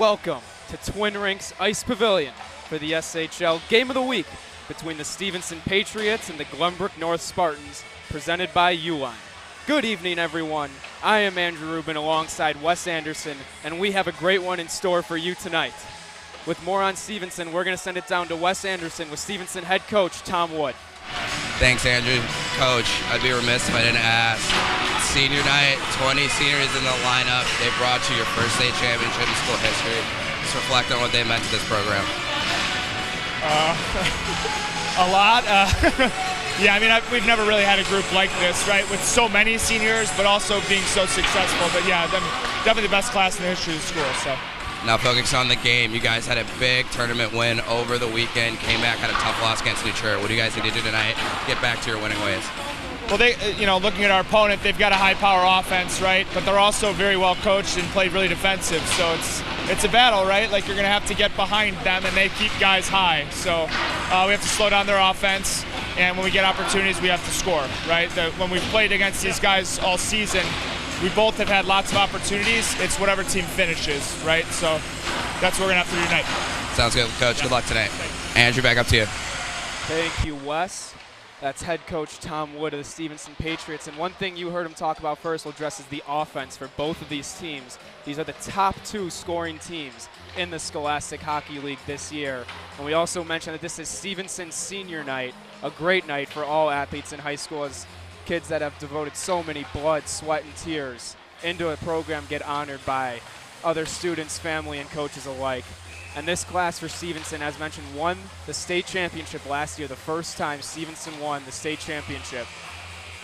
welcome to Twin Rinks Ice Pavilion for the SHL Game of the Week between the Stevenson Patriots and the Glenbrook North Spartans, presented by Uline. Good evening, everyone. I am Andrew Rubin alongside Wes Anderson, and we have a great one in store for you tonight. With more on Stevenson, we're going to send it down to Wes Anderson with Stevenson head coach Tom Wood. Thanks, Andrew. Coach, I'd be remiss if I didn't ask. Senior night, 20 seniors in the lineup. They brought you your first state championship in school history. Just reflect on what they meant to this program. A lot. Yeah, I mean, we've never really had a group like this, right, with so many seniors, but also being so successful. But yeah, definitely the best class in the history of the school. So. Now focusing on the game, you guys had a big tournament win over the weekend, came back, had a tough loss against New Trier. What do you guys need to do tonight to get back to your winning ways? Well, looking at our opponent, they've got a high-power offense, right? But they're also very well coached and played really defensive. So it's a battle, right? Like, you're going to have to get behind them, and they keep guys high. So we have to slow down their offense, and when we get opportunities, we have to score, right? When we've played against these guys all season, we both have had lots of opportunities. It's whatever team finishes, right? So that's what we're going to have to do tonight. Sounds good, Coach. Good luck tonight. Andrew, back up to you. Thank you, Wes. That's head coach Tom Wood of the Stevenson Patriots. And one thing you heard him talk about first, we'll address, is the offense for both of these teams. These are the top two scoring teams in the Scholastic Hockey League this year. And we also mentioned that this is Stevenson's senior night, a great night for all athletes in high school, as kids that have devoted so many blood, sweat, and tears into a program get honored by other students, family, and coaches alike. And this class for Stevenson, as mentioned, won the state championship last year, the first time Stevenson won the state championship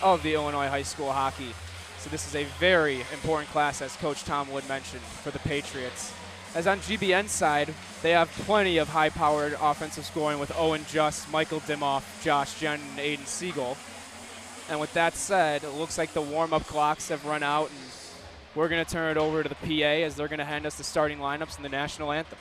of the Illinois high school hockey. So this is a very important class, as Coach Tom Wood mentioned, for the Patriots. As on GBN's side, they have plenty of high-powered offensive scoring with Owen Just, Michael Dimoff, Josh Jen, and Aiden Siegel. And with that said, it looks like the warm-up clocks have run out, and we're going to turn it over to the PA as they're going to hand us the starting lineups and the national anthem.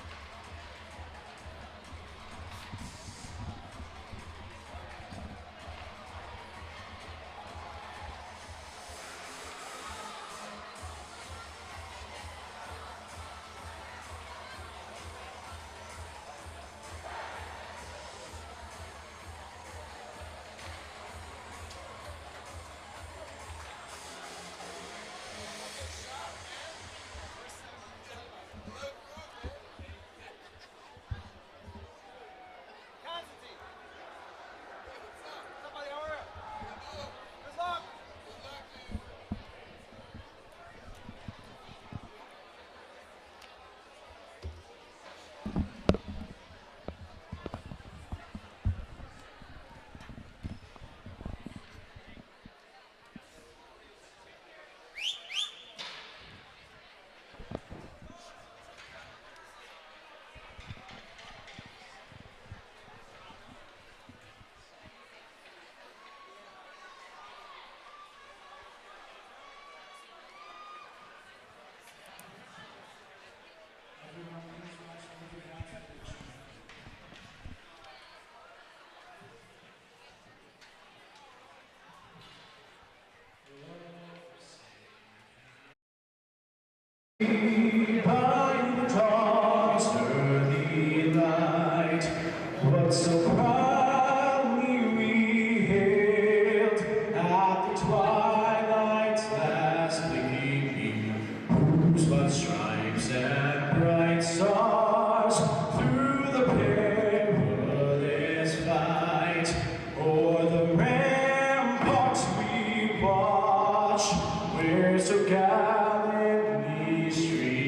So gallantly stream.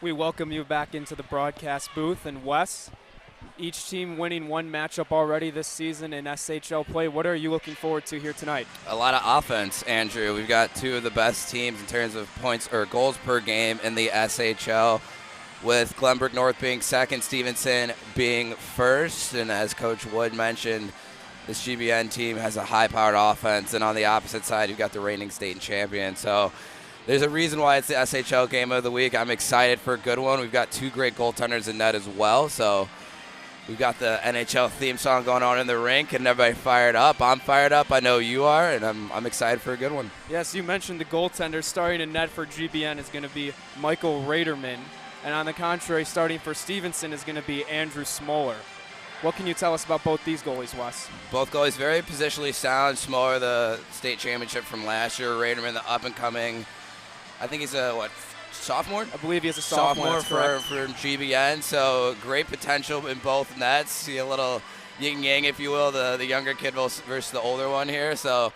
We welcome you back into the broadcast booth. And Wes, each team winning one matchup already this season in SHL play. What are you looking forward to here tonight? A lot of offense, Andrew. We've got two of the best teams in terms of points or goals per game in the SHL, with Glenbrook North being second, Stevenson being first. And as Coach Wood mentioned, this GBN team has a high-powered offense. And on the opposite side, you've got the reigning state champion. So there's a reason why it's the SHL game of the week. I'm excited for a good one. We've got two great goaltenders in net as well. So we've got the NHL theme song going on in the rink, and everybody fired up. I'm fired up. I know you are, and I'm excited for a good one. Yes, you mentioned the goaltender. Starting in net for GBN is going to be Michael Raderman. And on the contrary, starting for Stevenson is going to be Andrew Smoller. What can you tell us about both these goalies, Wes? Both goalies very positionally sound. Smoller, the state championship from last year. Raderman, the up-and-coming, I think he's a, sophomore? I believe he's a sophomore for GBN, so great potential in both nets. See a little yin-yang, if you will, the younger kid versus the older one here. So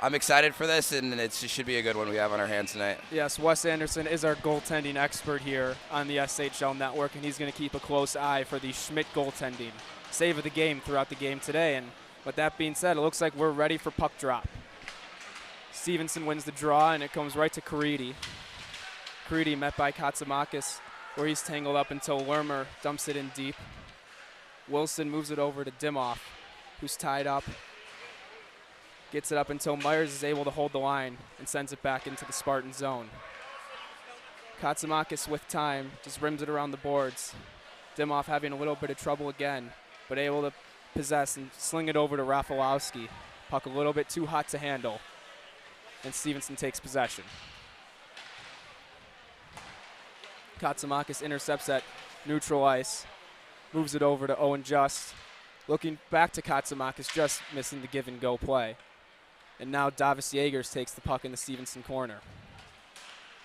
I'm excited for this, and it should be a good one we have on our hands tonight. Yes, Wes Anderson is our goaltending expert here on the SHL Network, and he's going to keep a close eye for the Schmidt goaltending save of the game throughout the game today. And with that being said, it looks like we're ready for puck drop. Stevenson wins the draw, and it comes right to Caridi. Caridi met by Katsamakis, where he's tangled up until Lermer dumps it in deep. Wilson moves it over to Dimoff, who's tied up. Gets it up until Myers is able to hold the line and sends it back into the Spartan zone. Katsamakis with time just rims it around the boards. Dimoff having a little bit of trouble again, but able to possess and sling it over to Rafalowski. Puck a little bit too hot to handle, and Stevenson takes possession. Katsamakis intercepts at neutral ice, moves it over to Owen Just. Looking back to Katsamakis, just missing the give-and-go play. And now Davis Yeagers takes the puck in the Stevenson corner.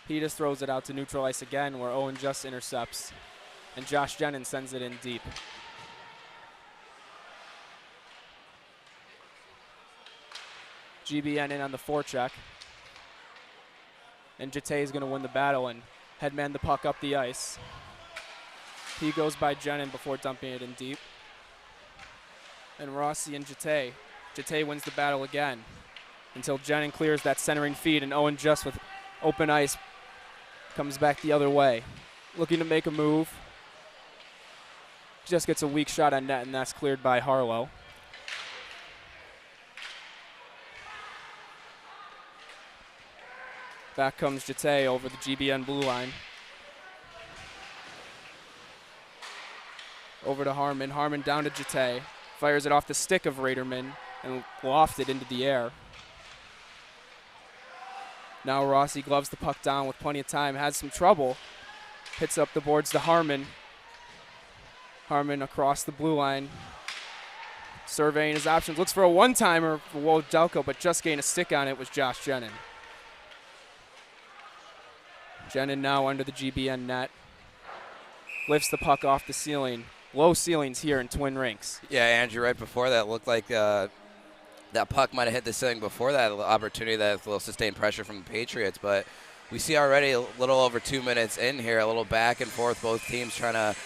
He just throws it out to neutral ice again, where Owen Just intercepts, and Josh Jennings sends it in deep. GBN in on the forecheck. And Jate is going to win the battle and headman the puck up the ice. He goes by Jennings before dumping it in deep. And Rossi and Jate. Jate wins the battle again until Jennings clears that centering feed, and Owen Just with open ice comes back the other way. Looking to make a move. Just gets a weak shot on net, and that's cleared by Harlow. Back comes Jate over the GBN blue line. Over to Harmon. Harmon down to Jate. Fires it off the stick of Raderman and lofted into the air. Now Rossi gloves the puck down with plenty of time. Has some trouble. Hits up the boards to Harmon. Harmon across the blue line. Surveying his options. Looks for a one-timer for Wodelko, but just getting a stick on it was Josh Jennings. Jennings now under the GBN net. Lifts the puck off the ceiling. Low ceilings here in Twin Rinks. Yeah, Andrew, right before that looked like that puck might have hit the ceiling before that opportunity, that little sustained pressure from the Patriots. But we see already a little over 2 minutes in here, a little back and forth, both teams trying to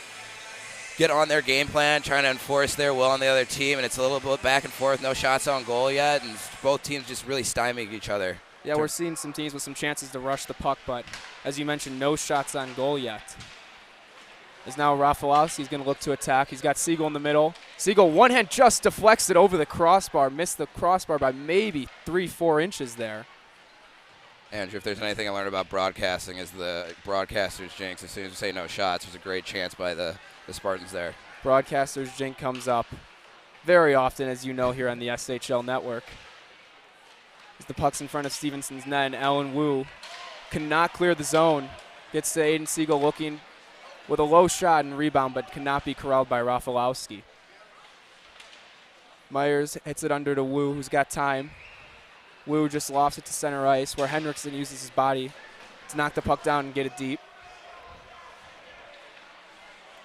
get on their game plan, trying to enforce their will on the other team, and it's a little bit back and forth, no shots on goal yet, and both teams just really stymieing each other. Yeah, we're seeing some teams with some chances to rush the puck, but as you mentioned, no shots on goal yet. As now Rafalowski's going to look to attack. He's got Siegel in the middle. Siegel, one hand just deflects it over the crossbar. Missed the crossbar by maybe 3-4 inches there. Andrew, if there's anything I learned about broadcasting is the broadcaster's jinx. As soon as you say no shots, there's a great chance by the Spartans there. Broadcaster's jinx comes up very often, as you know, here on the SHL Network. As the puck's in front of Stevenson's net, and Alan Wu cannot clear the zone. Gets to Aiden Siegel looking with a low shot and rebound, but cannot be corralled by Rafalowski. Myers hits it under to Wu, who's got time. Wu just lofts it to center ice, where Hendrickson uses his body to knock the puck down and get it deep.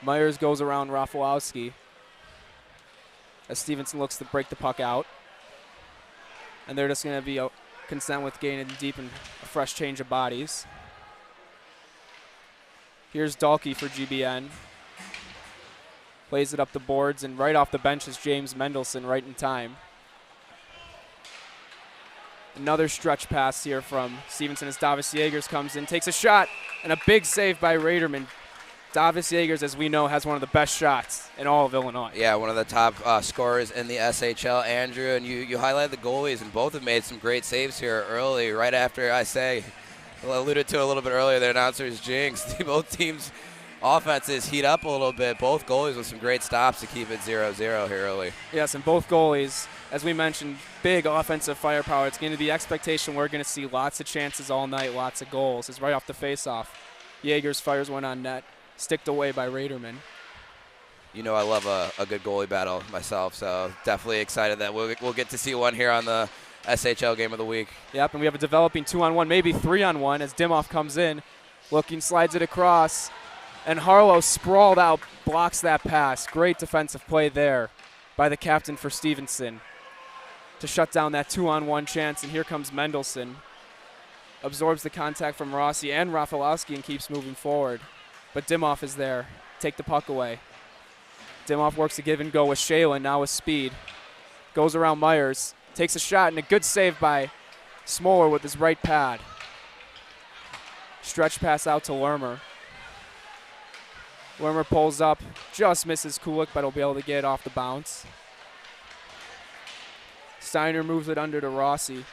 Myers goes around Rafalowski as Stevenson looks to break the puck out. And they're just going to be content with getting it deep and a fresh change of bodies. Here's Dahlke for GBN. Plays it up the boards, and right off the bench is James Mendelson right in time. Another stretch pass here from Stevenson as Davis Yeagers comes in, takes a shot, and a big save by Raderman. Davis Yeagers, as we know, has one of the best shots in all of Illinois. Yeah, one of the top scorers in the SHL, Andrew. And you highlighted the goalies, and both have made some great saves here early. Right after I alluded to a little bit earlier, the announcer's jinx. Both teams' offenses heat up a little bit. Both goalies with some great stops to keep it 0-0 here early. Yes, and both goalies, as we mentioned, big offensive firepower. It's going to be the expectation we're going to see lots of chances all night, lots of goals. It's right off the faceoff. Yeagers fires one on net. Sticked away by Raderman. You know I love a good goalie battle myself, so definitely excited that we'll get to see one here on the SHL Game of the Week. Yep, and we have a developing 2-on-1, maybe 3-on-1 as Dimoff comes in. Looking, slides it across, and Harlow sprawled out, blocks that pass. Great defensive play there by the captain for Stevenson to shut down that 2-on-1 chance, and here comes Mendelson. Absorbs the contact from Rossi and Rafalowski and keeps moving forward. But Dimoff is there. Take the puck away. Dimoff works a give and go with Shaylen, now with speed. Goes around Myers. Takes a shot and a good save by Smoller with his right pad. Stretch pass out to Lermer. Lermer pulls up, just misses Kulik, but he'll be able to get it off the bounce. Steiner moves it under to Rossi,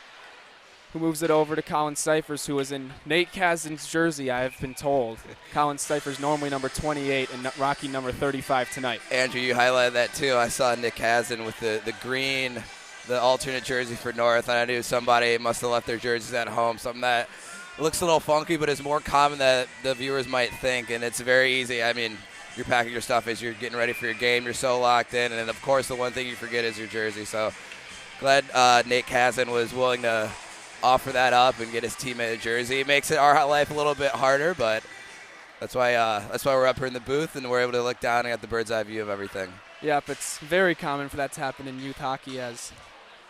who moves it over to Colin Cyphers, who is in Nate Kasdan's jersey, I have been told. Colin Cyphers normally number 28 and Rocky number 35 tonight. Andrew, you highlighted that too. I saw Nick Kasdan with the green, the alternate jersey for North, and I knew somebody must have left their jerseys at home, something that looks a little funky, but is more common than the viewers might think, and it's very easy. I mean, you're packing your stuff as you're getting ready for your game. You're so locked in, and of course the one thing you forget is your jersey. So glad Nate Kasdan was willing to offer that up and get his teammate a jersey. It makes our life a little bit harder, but that's why we're up here in the booth and we're able to look down and get the bird's eye view of everything. Yep, it's very common for that to happen in youth hockey as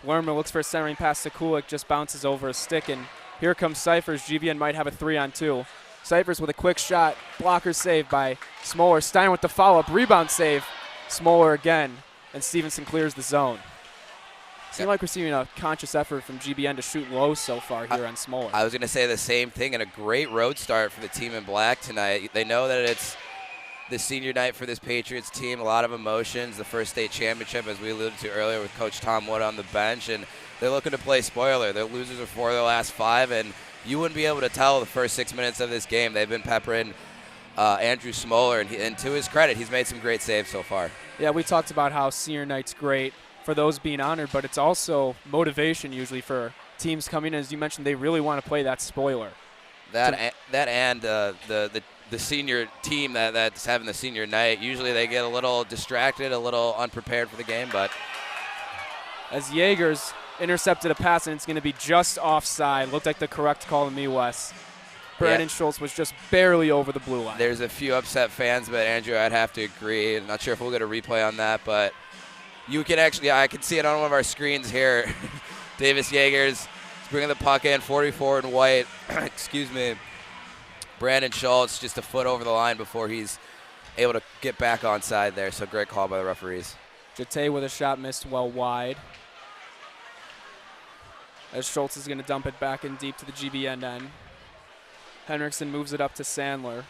Lermer looks for a centering pass to Kulik, just bounces over a stick, and here comes Cyphers. GBN might have a 3-on-2. Cyphers with a quick shot, blocker save by Smoller. Stein with the follow-up, rebound save. Smoller again, and Stevenson clears the zone. Seems like we're seeing a conscious effort from GBN to shoot low so far here on Smoller. I was going to say the same thing, and a great road start for the team in black tonight. They know that it's the senior night for this Patriots team, a lot of emotions, the first state championship, as we alluded to earlier with Coach Tom Wood on the bench, and they're looking to play spoiler. They're losers of 4 of their last 5, and you wouldn't be able to tell the first 6 minutes of this game. They've been peppering Andrew Smoller, and to his credit, he's made some great saves so far. Yeah, we talked about how senior night's great for those being honored, but it's also motivation usually for teams coming in. As you mentioned, they really want to play that spoiler. That and the senior team that's having the senior night, usually they get a little distracted, a little unprepared for the game, but as Yeagers intercepted a pass, and it's going to be just offside. Looked like the correct call to me, Wes. Brandon Schultz was just barely over the blue line. There's a few upset fans, but Andrew, I'd have to agree. I'm not sure if we'll get a replay on that, but you can actually, I can see it on one of our screens here. Davis Yeagers is bringing the puck in, 44 in white. Excuse me. Brandon Schultz just a foot over the line before he's able to get back onside there. So great call by the referees. Jate with a shot missed well wide. As Schultz is going to dump it back in deep to the GBN end. Henriksen moves it up to Sandler,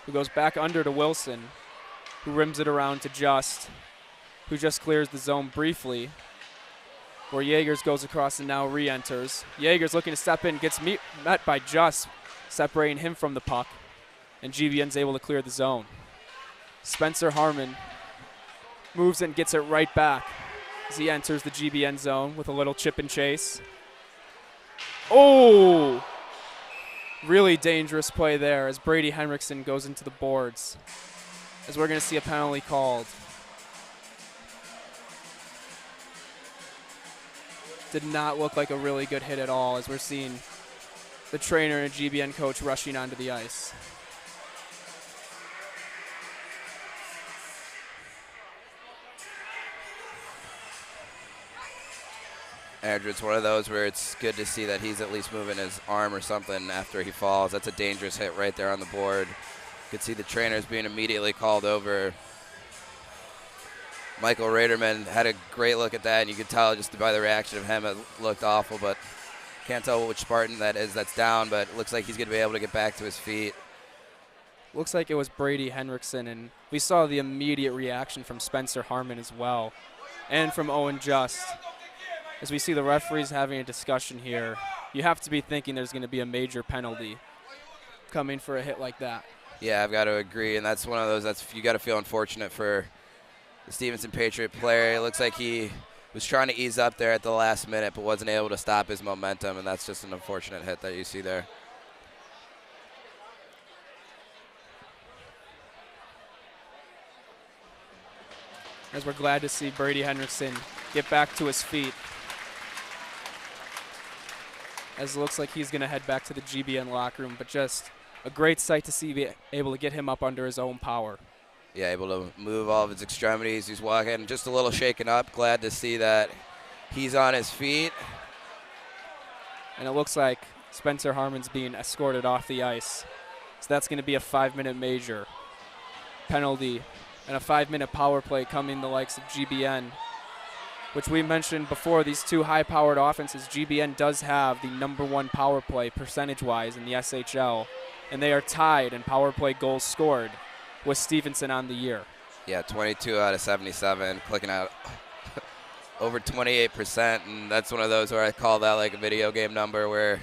who goes back under to Wilson, who rims it around to Just, who just clears the zone briefly, where Yeagers goes across and now re-enters. Yeagers looking to step in, gets met by Just, separating him from the puck, and GBN's able to clear the zone. Spencer Harmon moves and gets it right back as he enters the GBN zone with a little chip and chase. Oh! Really dangerous play there as Brady Henriksen goes into the boards, as we're going to see a penalty called. Did not look like a really good hit at all, as we're seeing the trainer and a GBN coach rushing onto the ice. Andrew, it's one of those where it's good to see that he's at least moving his arm or something after he falls. That's a dangerous hit right there on the board. could see the trainers being immediately called over. Michael Raderman had a great look at that, and you could tell just by the reaction of him, it looked awful, but can't tell which Spartan that is that's down, but it looks like he's going to be able to get back to his feet. Looks like it was Brady Henriksen, and we saw the immediate reaction from Spencer Harmon as well, and from Owen Just. As we see the referees having a discussion here, you have to be thinking there's going to be a major penalty coming for a hit like that. Yeah, I've got to agree, and that's one of those, you got to feel unfortunate for the Stevenson Patriot player. It looks like he was trying to ease up there at the last minute, but wasn't able to stop his momentum, and that's just an unfortunate hit that you see there. As we're glad to see Brady Henriksen get back to his feet. As it looks like he's going to head back to the GBN locker room, but just a great sight to see be able to get him up under his own power. Yeah, able to move all of his extremities. He's walking just a little shaken up. Glad to see that he's on his feet. And it looks like Spencer Harmon's being escorted off the ice. So that's going to be a 5-minute major penalty and a 5-minute power play coming the likes of GBN, which we mentioned before, these two high-powered offenses. GBN does have the #1 power play percentage-wise in the SHL, and they are tied in power play goals scored with Stevenson on the year. Yeah, 22 out of 77, clicking out over 28%, and that's one of those where I call that like a video game number where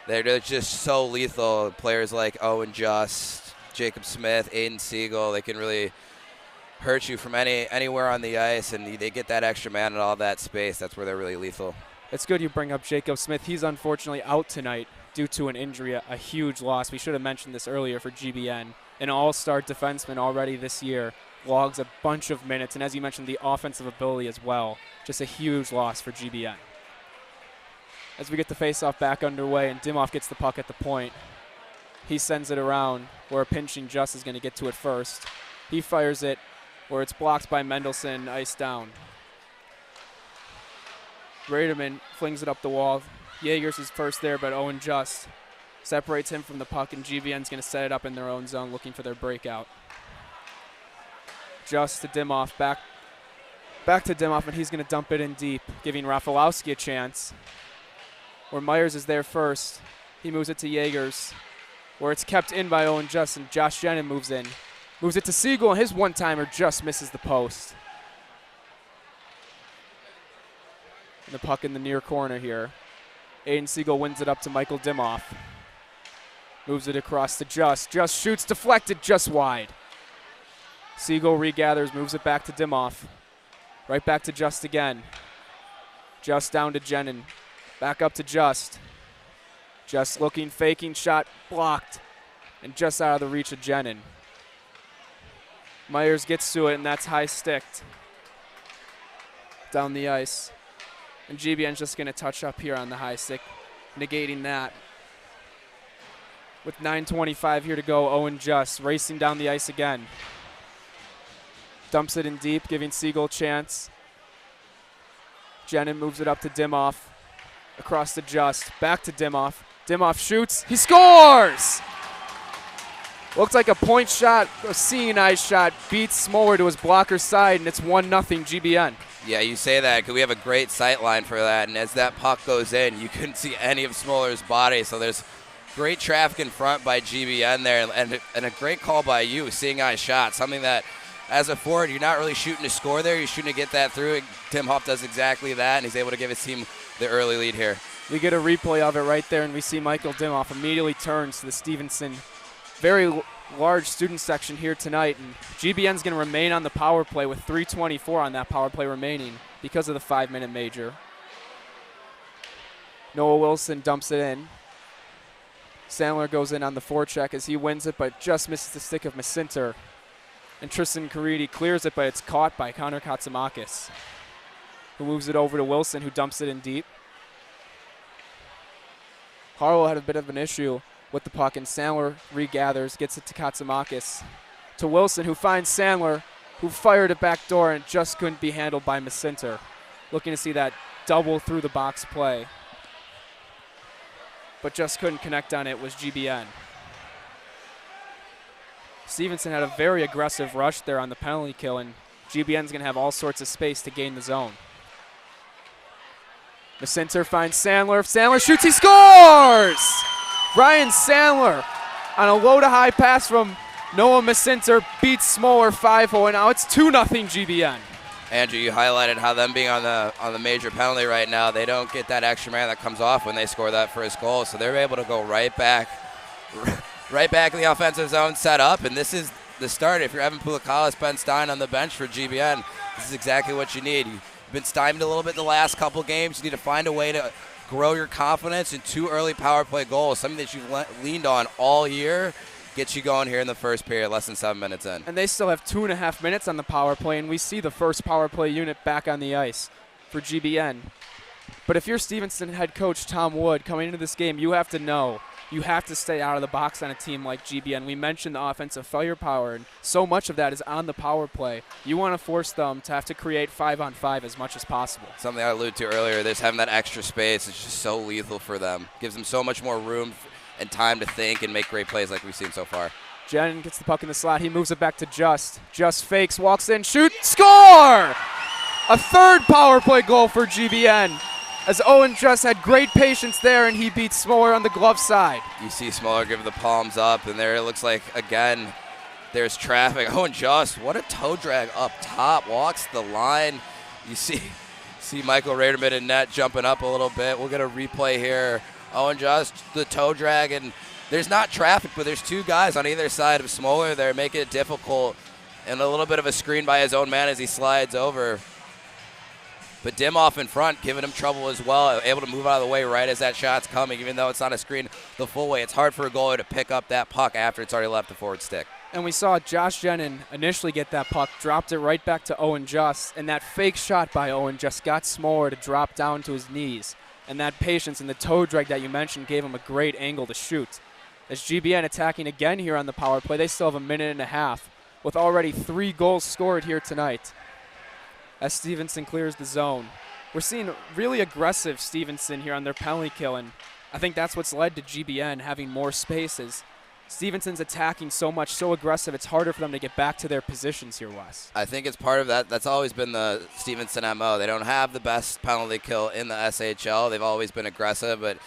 they're just so lethal. Players like Owen Just, Jacob Smith, Aiden Siegel, they can really hurt you from anywhere on the ice, and they get that extra man and all that space. That's where they're really lethal. It's good you bring up Jacob Smith. He's unfortunately out tonight due to an injury, a huge loss. We should have mentioned this earlier for GBN. An all-star defenseman already this year, logs a bunch of minutes, and as you mentioned, the offensive ability as well. Just a huge loss for GBN. As we get the face-off back underway, and Dimoff gets the puck at the point, he sends it around where a pinching Just is going to get to it first. He fires it where it's blocked by Mendelson, ice down. Raderman flings it up the wall. Jaegers is first there, but Owen Just separates him from the puck, and GBN's going to set it up in their own zone looking for their breakout. Just to Dimoff, back to Dimoff, and he's going to dump it in deep, giving Rafalowski a chance. Where Myers is there first. He moves it to Jaegers, where it's kept in by Owen Just, and Josh Jenin moves in. Moves it to Siegel, and his one-timer just misses the post. And the puck in the near corner here. Aiden Siegel wins it up to Michael Dimoff. Moves it across to Just. Just shoots, deflected, just wide. Siegel regathers, moves it back to Dimoff. Right back to Just again. Just down to Jenin. Back up to Just. Just looking, faking, shot blocked. And just out of the reach of Jenin. Myers gets to it, and that's high sticked down the ice. And GBN's just going to touch up here on the high stick, negating that. With 9:25 here to go, Owen Just racing down the ice again. Dumps it in deep, giving Siegel a chance. Jenin moves it up to Dimoff. Across to Just, back to Dimoff. Dimoff shoots, he scores! Looks like a point shot, a seeing eye shot, beats Smoller to his blocker's side, and it's 1-0 GBN. Yeah, you say that because we have a great sight line for that, and as that puck goes in, you couldn't see any of Smoller's body, so there's great traffic in front by GBN there, and a great call by you, seeing eye shot, something that as a forward, you're not really shooting to score there, you're shooting to get that through. Tim Huff does exactly that, and he's able to give his team the early lead here. We get a replay of it right there, and we see Michael Dimoff immediately turns to the Stevenson very large student section here tonight, and GBN's going to remain on the power play with 3:24 on that power play remaining because of the 5-minute major. Noah Wilson dumps it in. Sandler goes in on the forecheck as he wins it, but just misses the stick of Macinter. And Tristan Caridi clears it, but it's caught by Connor Katsamakis, who moves it over to Wilson, who dumps it in deep. Harlow had a bit of an issue with the puck, and Sandler regathers, gets it to Katsamakis. To Wilson, who finds Sandler, who fired it back door and just couldn't be handled by Macinter. Looking to see that double through the box play, but just couldn't connect on it was GBN. Stevenson had a very aggressive rush there on the penalty kill, and GBN's going to have all sorts of space to gain the zone. Macinter finds Sandler. If Sandler shoots, he scores! Ryan Sandler on a low-to-high pass from Noah Macinter beats Smoller 5-0, and now it's 2-0 GBN. Andrew, you highlighted how them being on the major penalty right now, they don't get that extra man that comes off when they score that first goal, so they're able to go right back in the offensive zone, set up, and this is the start. If you're Evan Pulakalis, Ben Stein on the bench for GBN, this is exactly what you need. You've been stymied a little bit the last couple games. You need to find a way to grow your confidence in 2 early power play goals, something that you've leaned on all year. Gets you going here in the first period, less than 7 minutes in. And they still have 2.5 minutes on the power play, and we see the first power play unit back on the ice for GBN. But if you're Stevenson head coach Tom Wood coming into this game, you have to know you have to stay out of the box on a team like GBN. We mentioned the offensive firepower, and so much of that is on the power play. You want to force them to have to create 5-on-5 as much as possible. Something I alluded to earlier, this having that extra space is just so lethal for them. Gives them so much more room and time to think and make great plays like we've seen so far. Jen gets the puck in the slot. He moves it back to Just. Just fakes, walks in, shoot, score! A third power play goal for GBN, as Owen Just had great patience there, and he beats Smoller on the glove side. You see Smoller give the palms up, and there it looks like, again, there's traffic. Owen Just, what a toe drag up top, walks the line. You see Michael Raderman in net jumping up a little bit. We'll get a replay here. Owen Just, the toe drag, and there's not traffic, but there's 2 guys on either side of Smoller there, making it difficult, and a little bit of a screen by his own man as he slides over. But Dimoff in front, giving him trouble as well, able to move out of the way right as that shot's coming, even though it's not a screen the full way. It's hard for a goalie to pick up that puck after it's already left the forward stick. And we saw Josh Jenin initially get that puck, dropped it right back to Owen Just, and that fake shot by Owen Just got Smoller to drop down to his knees. And that patience and the toe drag that you mentioned gave him a great angle to shoot. As GBN attacking again here on the power play, they still have 1.5 minutes with already 3 goals scored here tonight. As Stevenson clears the zone. We're seeing really aggressive Stevenson here on their penalty kill, and I think that's what's led to GBN having more spaces. Stevenson's attacking so much, so aggressive, it's harder for them to get back to their positions here, Wes. I think it's part of that. That's always been the Stevenson MO. They don't have the best penalty kill in the SHL. They've always been aggressive, but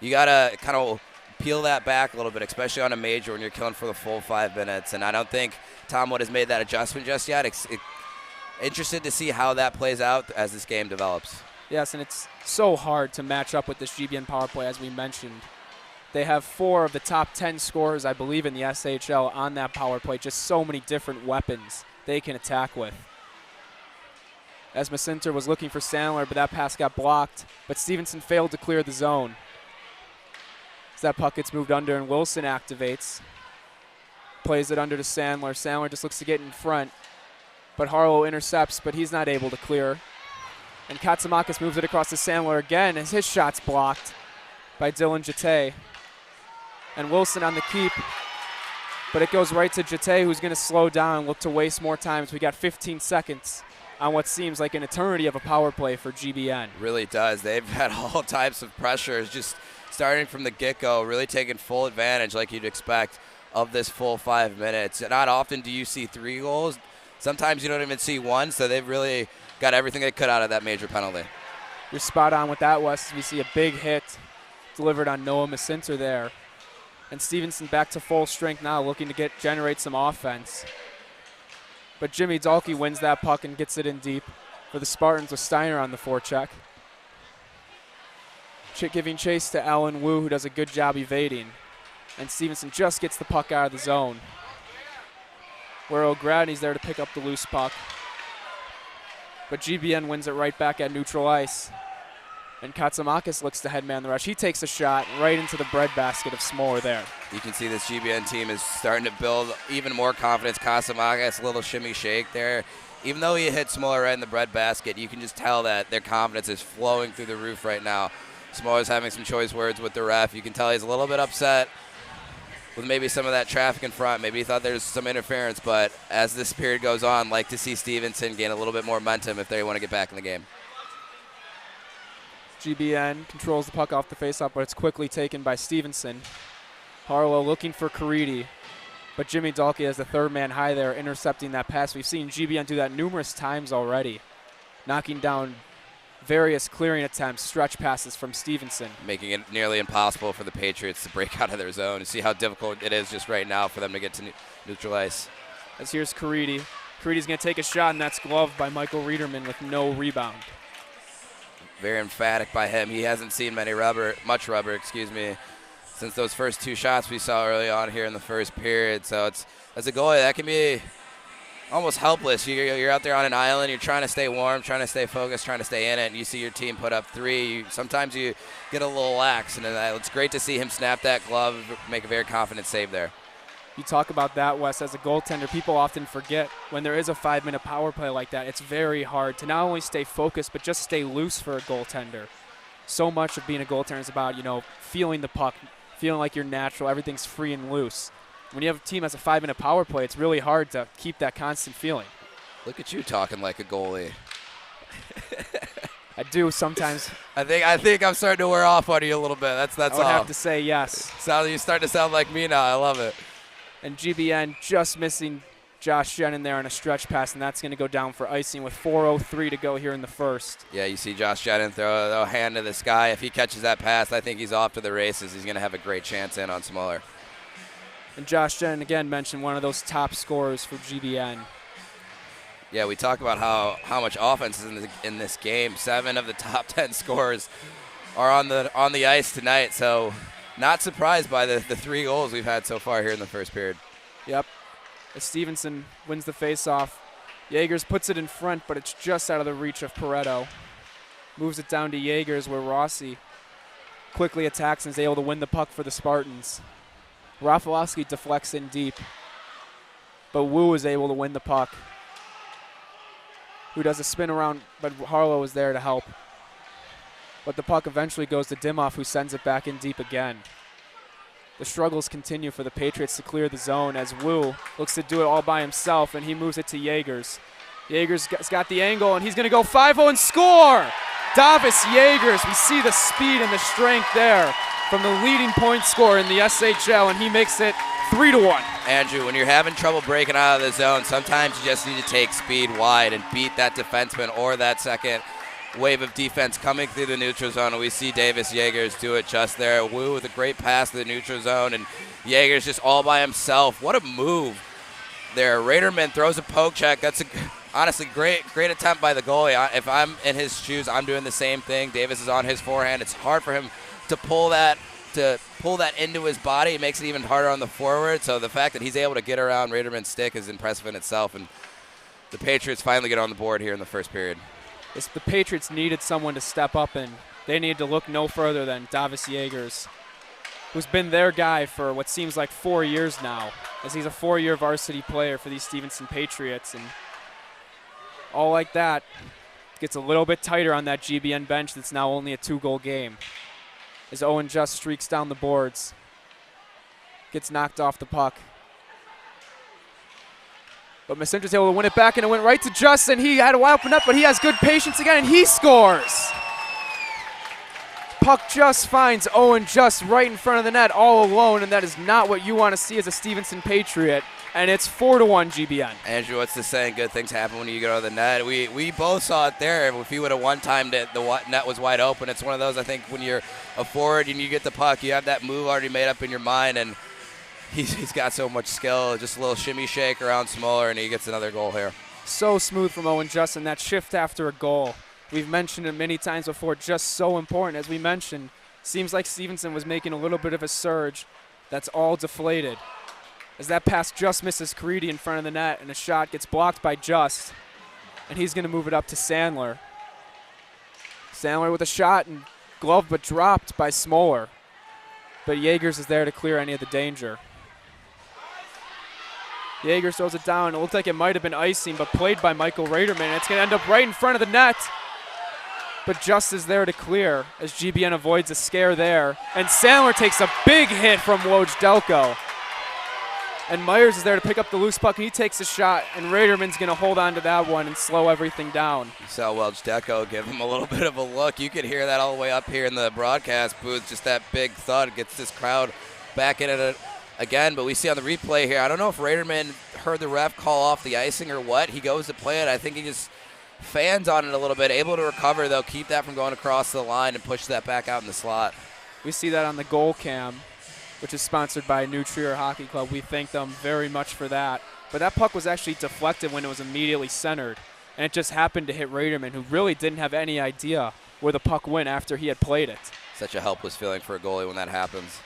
you got to kind of peel that back a little bit, especially on a major when you're killing for the full 5 minutes. And I don't think Tom Wood has made that adjustment just yet. Interested to see how that plays out as this game develops. Yes, and it's so hard to match up with this GBN power play, as we mentioned. They have 4 of the top 10 scorers, I believe, in the SHL on that power play. Just so many different weapons they can attack with. As Macinter was looking for Sandler, but that pass got blocked. But Stevenson failed to clear the zone. As that puck gets moved under and Wilson activates. Plays it under to Sandler. Sandler just looks to get in front. But Harlow intercepts, but he's not able to clear. And Katsamakis moves it across to Sandler again as his shot's blocked by Dylan Jete. And Wilson on the keep, but it goes right to Jete, who's going to slow down and look to waste more time. So we got 15 seconds on what seems like an eternity of a power play for GBN. Really does. They've had all types of pressures, just starting from the get-go, really taking full advantage like you'd expect of this full 5 minutes. Not often do you see 3 goals. Sometimes you don't even see 1, so they've really got everything they could out of that major penalty. You're spot on with that, Wes. We see a big hit delivered on Noah Macinter there. And Stevenson back to full strength now, looking to generate some offense. But Jimmy Dahlke wins that puck and gets it in deep for the Spartans with Steiner on the forecheck. Giving chase to Alan Wu, who does a good job evading. And Stevenson just gets the puck out of the zone, where O'Gradney's there to pick up the loose puck. But GBN wins it right back at neutral ice. And Katsamakis looks to headman the rush. He takes a shot right into the breadbasket of Smoller there. You can see this GBN team is starting to build even more confidence. Katsamakis, a little shimmy shake there. Even though he hit Smoller right in the breadbasket, you can just tell that their confidence is flowing through the roof right now. Smoller's having some choice words with the ref. You can tell he's a little bit upset with maybe some of that traffic in front. Maybe he thought there was some interference, but as this period goes on, like to see Stevenson gain a little bit more momentum if they want to get back in the game. GBN controls the puck off the faceoff, but it's quickly taken by Stevenson. Harlow looking for Caridi. But Jimmy Dalkey as the third man high there intercepting that pass. We've seen GBN do that numerous times already, knocking down various clearing attempts, stretch passes from Stevenson. Making it nearly impossible for the Patriots to break out of their zone. You see how difficult it is just right now for them to get to neutral ice. As here's Caridi. Caridi's going to take a shot, and that's gloved by Michael Riederman with no rebound. Very emphatic by him. He hasn't seen much rubber, since those first two shots we saw early on here in the first period. So it's, as a goalie, that can be almost helpless. You're out there on an island. You're trying to stay warm, trying to stay focused, trying to stay in it. And you see your team put up 3. Sometimes you get a little lax. And it's great to see him snap that glove, make a very confident save there. You talk about that, Wes, as a goaltender, people often forget when there is a 5-minute power play like that, it's very hard to not only stay focused, but just stay loose for a goaltender. So much of being a goaltender is about, feeling the puck, feeling like you're natural, everything's free and loose. When you have a team that's a 5-minute power play, it's really hard to keep that constant feeling. Look at you talking like a goalie. I do sometimes. I think I'm starting to wear off on you a little bit. That's all. I would have to say yes. You start to sound like me now. I love it. And GBN just missing Josh Jenin there on a stretch pass, and that's going to go down for icing with 4:03 to go here in the first. Yeah, you see Josh Jenin throw a hand to this guy. If he catches that pass, I think he's off to the races. He's going to have a great chance in on Smoller. And Josh Jenin, again, mentioned one of those top scorers for GBN. Yeah, we talk about how much offense is in this game. 7 of the top 10 scorers are on the ice tonight, so not surprised by the 3 goals we've had so far here in the first period. Yep. As Stevenson wins the faceoff, Yeagers puts it in front, but it's just out of the reach of Pareto. Moves it down to Yeagers, where Rossi quickly attacks and is able to win the puck for the Spartans. Rafalowski deflects in deep, but Wu is able to win the puck. Who does a spin around, but Harlow is there to help. But the puck eventually goes to Dimoff, who sends it back in deep again. The struggles continue for the Patriots to clear the zone as Wu looks to do it all by himself, and he moves it to Yeagers. Yeagers got the angle, and he's going to go 5-0 and score! Davis Yeagers, we see the speed and the strength there from the leading point scorer in the SHL, and he makes it 3-1. Andrew, when you're having trouble breaking out of the zone, sometimes you just need to take speed wide and beat that defenseman or that second wave of defense coming through the neutral zone, and we see Davis Yeagers do it just there. Wu with a great pass to the neutral zone, and Yeagers just all by himself. What a move there. Raderman throws a poke check. That's honestly great attempt by the goalie. If I'm in his shoes, I'm doing the same thing. Davis is on his forehand. It's hard for him to pull that into his body. It makes it even harder on the forward. So the fact that he's able to get around Raderman's stick is impressive in itself, and the Patriots finally get on the board here in the first period. The Patriots needed someone to step up, and they needed to look no further than Davis Yeagers, who's been their guy for what seems like 4 years now, as he's a 4-year varsity player for these Stevenson Patriots. And all like that gets a little bit tighter on that GBN bench that's now only a 2-goal game. As Owen Just streaks down the boards, gets knocked off the puck. But Macindra's able to win it back, and it went right to Justin. He had to open up, but he has good patience again, and he scores. Puck just finds Owen Just right in front of the net all alone, and that is not what you want to see as a Stevenson Patriot. And it's 4-1 GBN. Andrew, what's the saying? Good things happen when you go to the net. We both saw it there. If he would have one-timed it, the net was wide open. It's one of those, I think, when you're a forward and you get the puck, you have that move already made up in your mind, and he's got so much skill. Just a little shimmy shake around Smoller, and he gets another goal here. So smooth from Owen Justin, that shift after a goal. We've mentioned it many times before, just so important. As we mentioned, seems like Stevenson was making a little bit of a surge. That's all deflated. As that pass just misses Caridi in front of the net, and a shot gets blocked by Just, and he's going to move it up to Sandler. Sandler with a shot, and gloved but dropped by Smoller. But Yeagers is there to clear any of the danger. Yeagers throws it down. It looked like it might have been icing, but played by Michael Raderman. It's going to end up right in front of the net. But Just is there to clear as GBN avoids a scare there. And Sandler takes a big hit from Wojdelko. And Myers is there to pick up the loose puck, and he takes a shot, and Raderman's going to hold on to that one and slow everything down. You saw Wojdelko give him a little bit of a look. You could hear that all the way up here in the broadcast booth. Just that big thud gets this crowd back in it again, but we see on the replay here, I don't know if Raderman heard the ref call off the icing or what. He goes to play it. I think he just fans on it a little bit, able to recover, though, keep that from going across the line and push that back out in the slot. We see that on the goal cam, which is sponsored by New Trier Hockey Club. We thank them very much for that. But that puck was actually deflected when it was immediately centered, and it just happened to hit Raderman, who really didn't have any idea where the puck went after he had played it. Such a helpless feeling for a goalie when that happens.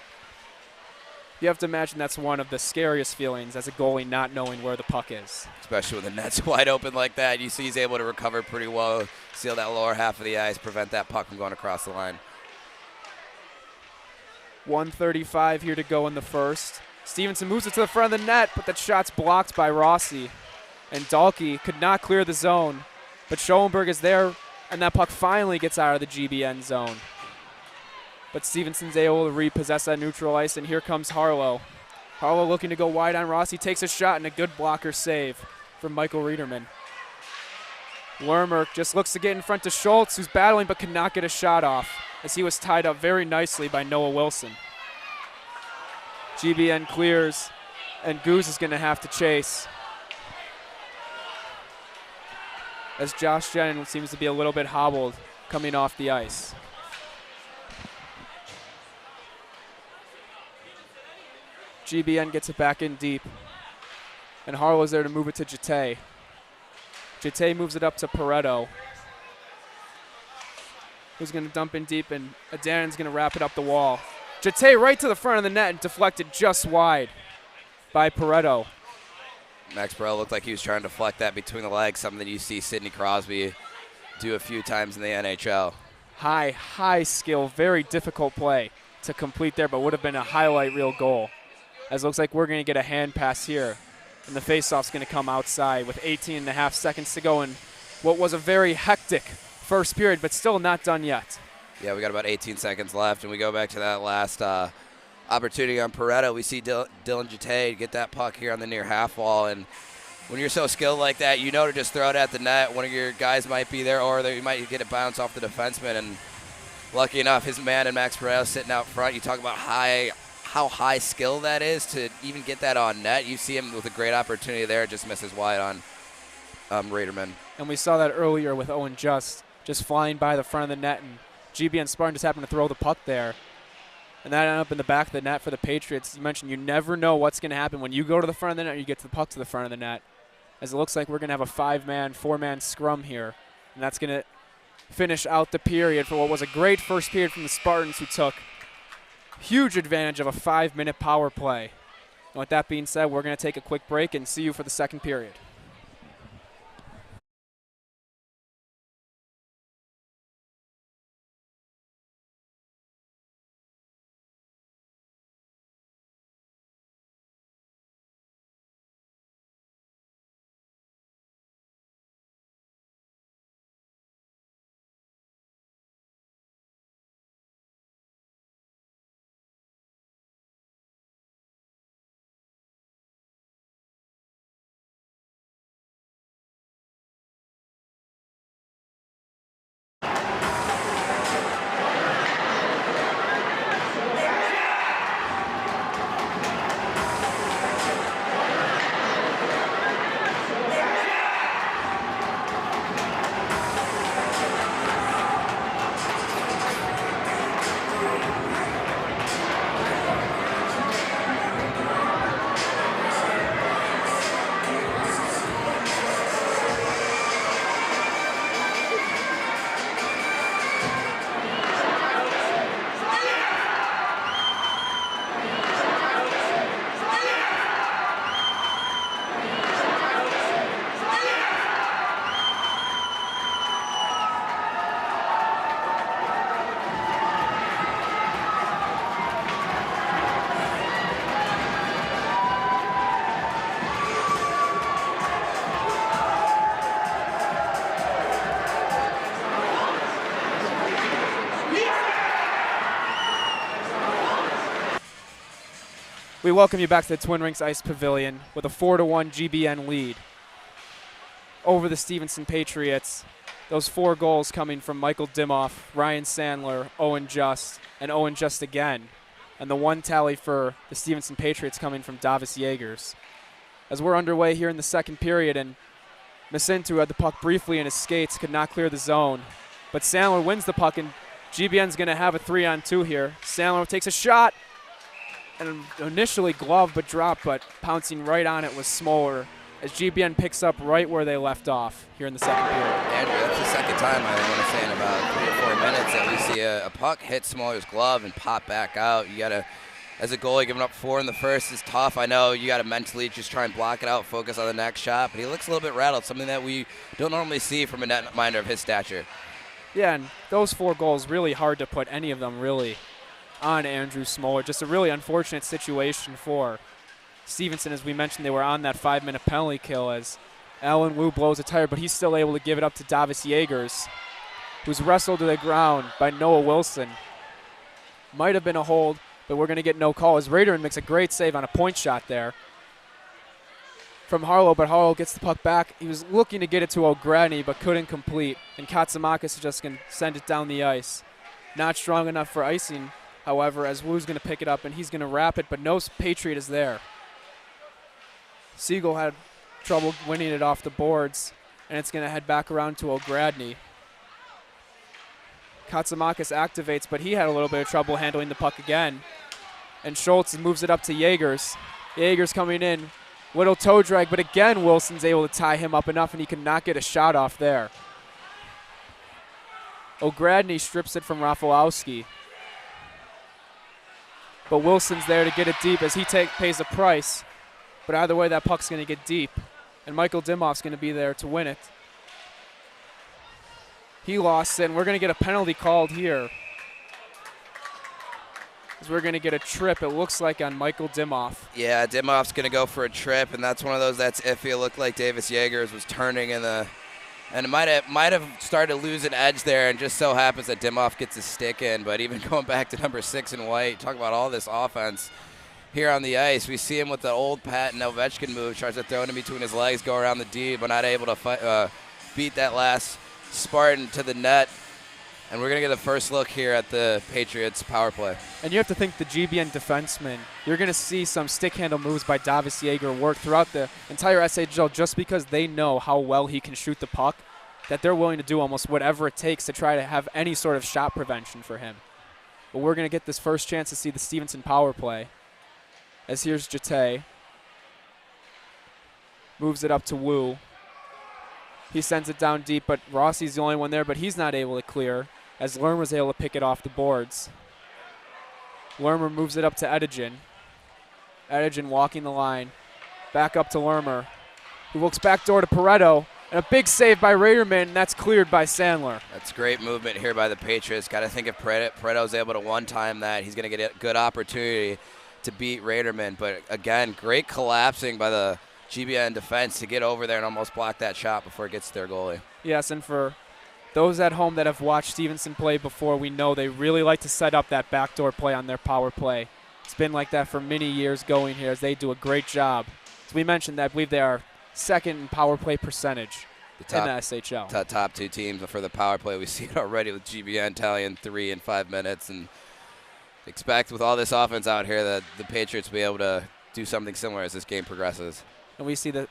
You have to imagine that's one of the scariest feelings as a goalie, not knowing where the puck is. Especially when the net's wide open like that. You see he's able to recover pretty well, seal that lower half of the ice, prevent that puck from going across the line. 1:35 here to go in the first. Stevenson moves it to the front of the net, but that shot's blocked by Rossi. And Dahlke could not clear the zone, but Schoenberg is there, and that puck finally gets out of the GBN zone. But Stevenson's able to repossess that neutral ice, and here comes Harlow. Harlow looking to go wide on Rossi, takes a shot, and a good blocker save from Michael Riederman. Lermer just looks to get in front to Schultz, who's battling but could not get a shot off, as he was tied up very nicely by Noah Wilson. GBN clears, and Goose is going to have to chase, as Josh Jennings seems to be a little bit hobbled coming off the ice. GBN gets it back in deep, and Harlow's there to move it to Jete. Jete moves it up to Pareto, who's going to dump in deep, and Adan's going to wrap it up the wall. Jete right to the front of the net and deflected just wide by Pareto. Max Burrell looked like he was trying to deflect that between the legs, something that you see Sidney Crosby do a few times in the NHL. High skill, very difficult play to complete there, but would have been a highlight reel goal. As it looks like we're going to get a hand pass here, and the faceoff's going to come outside with 18.5 seconds to go in what was a very hectic first period, but still not done yet. Yeah, we got about 18 seconds left, and we go back to that last opportunity on Pareto. We see Dylan Jete get that puck here on the near half wall, and when you're so skilled like that, you know to just throw it at the net. One of your guys might be there, or you might get it bounce off the defenseman, and lucky enough, his man and Max Pareto sitting out front. You talk about how high skill that is to even get that on net. You see him with a great opportunity there, just misses wide on Raderman. And we saw that earlier with Owen just flying by the front of the net, and GBN Spartan just happened to throw the puck there. And that ended up in the back of the net for the Patriots. You mentioned you never know what's going to happen when you go to the front of the net or you get the puck to the front of the net. As it looks like we're going to have a 5-man, 4-man scrum here. And that's going to finish out the period for what was a great first period from the Spartans, who took huge advantage of a 5-minute power play. And with that being said, we're going to take a quick break and see you for the second period. We welcome you back to the Twin Rinks Ice Pavilion with a 4-1 GBN lead over the Stevenson Patriots. Those 4 goals coming from Michael Dimoff, Ryan Sandler, Owen Just, and Owen Just again. and the 1 tally for the Stevenson Patriots coming from Davis Yeagers. As we're underway here in the second period, and Macintu had the puck briefly in his skates, could not clear the zone. But Sandler wins the puck, and GBN's going to have a 3-on-2 here. Sandler takes a shot, and initially gloved but dropped, but pouncing right on it was Smoller, as GBN picks up right where they left off here in the second period. Andrew, that's the second time I want to say in about 3 or 4 minutes that we see a puck hit Smoller's glove and pop back out. You got to, as a goalie, giving up 4 in the first is tough. I know you got to mentally just try and block it out, focus on the next shot, but he looks a little bit rattled, something that we don't normally see from a netminder of his stature. Yeah, and those 4 goals, really hard to put any of them really on Andrew Smoller. Just a really unfortunate situation for Stevenson. As we mentioned, they were on that 5-minute penalty kill as Alan Wu blows a tire, but he's still able to give it up to Davis Yeagers, who's wrestled to the ground by Noah Wilson. Might have been a hold, but we're going to get no call as Raderman makes a great save on a point shot there from Harlow, but Harlow gets the puck back. He was looking to get it to O'Grady, but couldn't complete, and Katsumakis is just going to send it down the ice. Not strong enough for icing, however, as Wu's going to pick it up, and he's going to wrap it, but no Patriot is there. Siegel had trouble winning it off the boards, and it's going to head back around to O'Grady. Katsumakis activates, but he had a little bit of trouble handling the puck again. And Schultz moves it up to Yeagers. Yeagers coming in. Little toe drag, but again Wilson's able to tie him up enough, and he could not get a shot off there. O'Grady strips it from Rafalowski. But Wilson's there to get it deep as he pays a price. But either way, that puck's going to get deep. And Michael Dimoff's going to be there to win it. He lost it, and we're going to get a penalty called here. As we're going to get a trip, it looks like, on Michael Dimoff. Yeah, Dimoff's going to go for a trip, and that's one of those that's iffy. It looked like Davis Yeagers was turning and it might have started to lose an edge there, and just so happens that Dimoff gets his stick in. But even going back to number 6 in white, talk about all this offense here on the ice. We see him with the old Patton Ovechkin move, tries to throw it in between his legs, go around the D, but not able to beat that last Spartan to the net. And we're going to get the first look here at the Patriots' power play. And you have to think the GBN defenseman, you're going to see some stick handle moves by Davis Yeager work throughout the entire SHL just because they know how well he can shoot the puck, that they're willing to do almost whatever it takes to try to have any sort of shot prevention for him. But we're going to get this first chance to see the Stevenson power play. As here's Jate. Moves it up to Wu. He sends it down deep, but Rossi's the only one there, but he's not able to clear, as Lermer's able to pick it off the boards. Lermer moves it up to Edigen. Edigen walking the line. Back up to Lermer, who looks backdoor to Pareto, and a big save by Raderman, and that's cleared by Sandler. That's great movement here by the Patriots. Got to think if Pareto's able to one-time that, he's going to get a good opportunity to beat Raderman. But again, great collapsing by the GBN defense to get over there and almost block that shot before it gets to their goalie. Yes, and for those at home that have watched Stevenson play before, we know they really like to set up that backdoor play on their power play. It's been like that for many years going here, as they do a great job. As we mentioned, I believe they are second in power play percentage in the SHL. Top 2 teams for the power play. We see it already with GBN tallying 3 in 5 minutes, and expect with all this offense out here that the Patriots will be able to do something similar as this game progresses. And we see the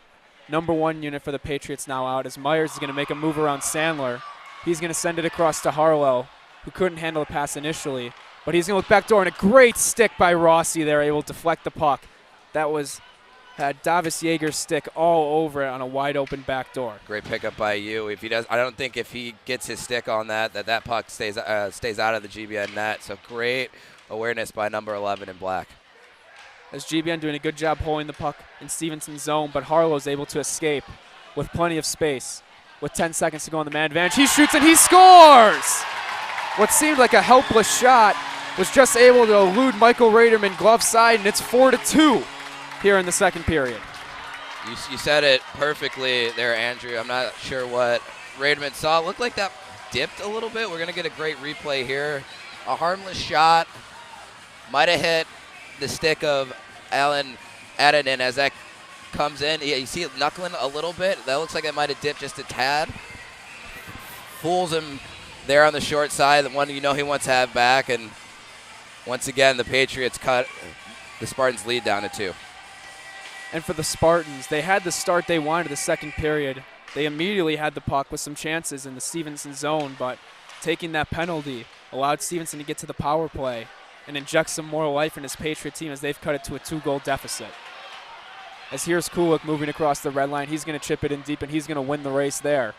number 1 unit for the Patriots now out, as Myers is going to make a move around Sandler. He's going to send it across to Harlow, who couldn't handle the pass initially. But he's going to look backdoor, and a great stick by Rossi there, able to deflect the puck. That had Davis Yeager's stick all over it on a wide-open backdoor. Great pickup by you. If he does, I don't think if he gets his stick on that puck stays out of the GBN net. So great awareness by number 11 in black. As GBN doing a good job holding the puck in Stevenson's zone, but Harlow's able to escape with plenty of space. With 10 seconds to go on the man advantage, he shoots and he scores! What seemed like a helpless shot was just able to elude Michael Raderman glove side, and it's 4-2 here in the second period. You said it perfectly there, Andrew. I'm not sure what Raderman saw. It looked like that dipped a little bit. We're going to get a great replay here. A harmless shot. Might have hit the stick of Alan Adden as that comes in. Yeah, you see it knuckling a little bit. That looks like it might have dipped just a tad. Fools him there on the short side, the one he wants to have back, and once again, the Patriots cut the Spartans' lead down to 2. And for the Spartans, they had the start they wanted the second period. They immediately had the puck with some chances in the Stevenson zone, but taking that penalty allowed Stevenson to get to the power play and inject some more life in his Patriot team as they've cut it to a 2-goal deficit. As here's Kulik moving across the red line. He's going to chip it in deep, and he's going to win the race there.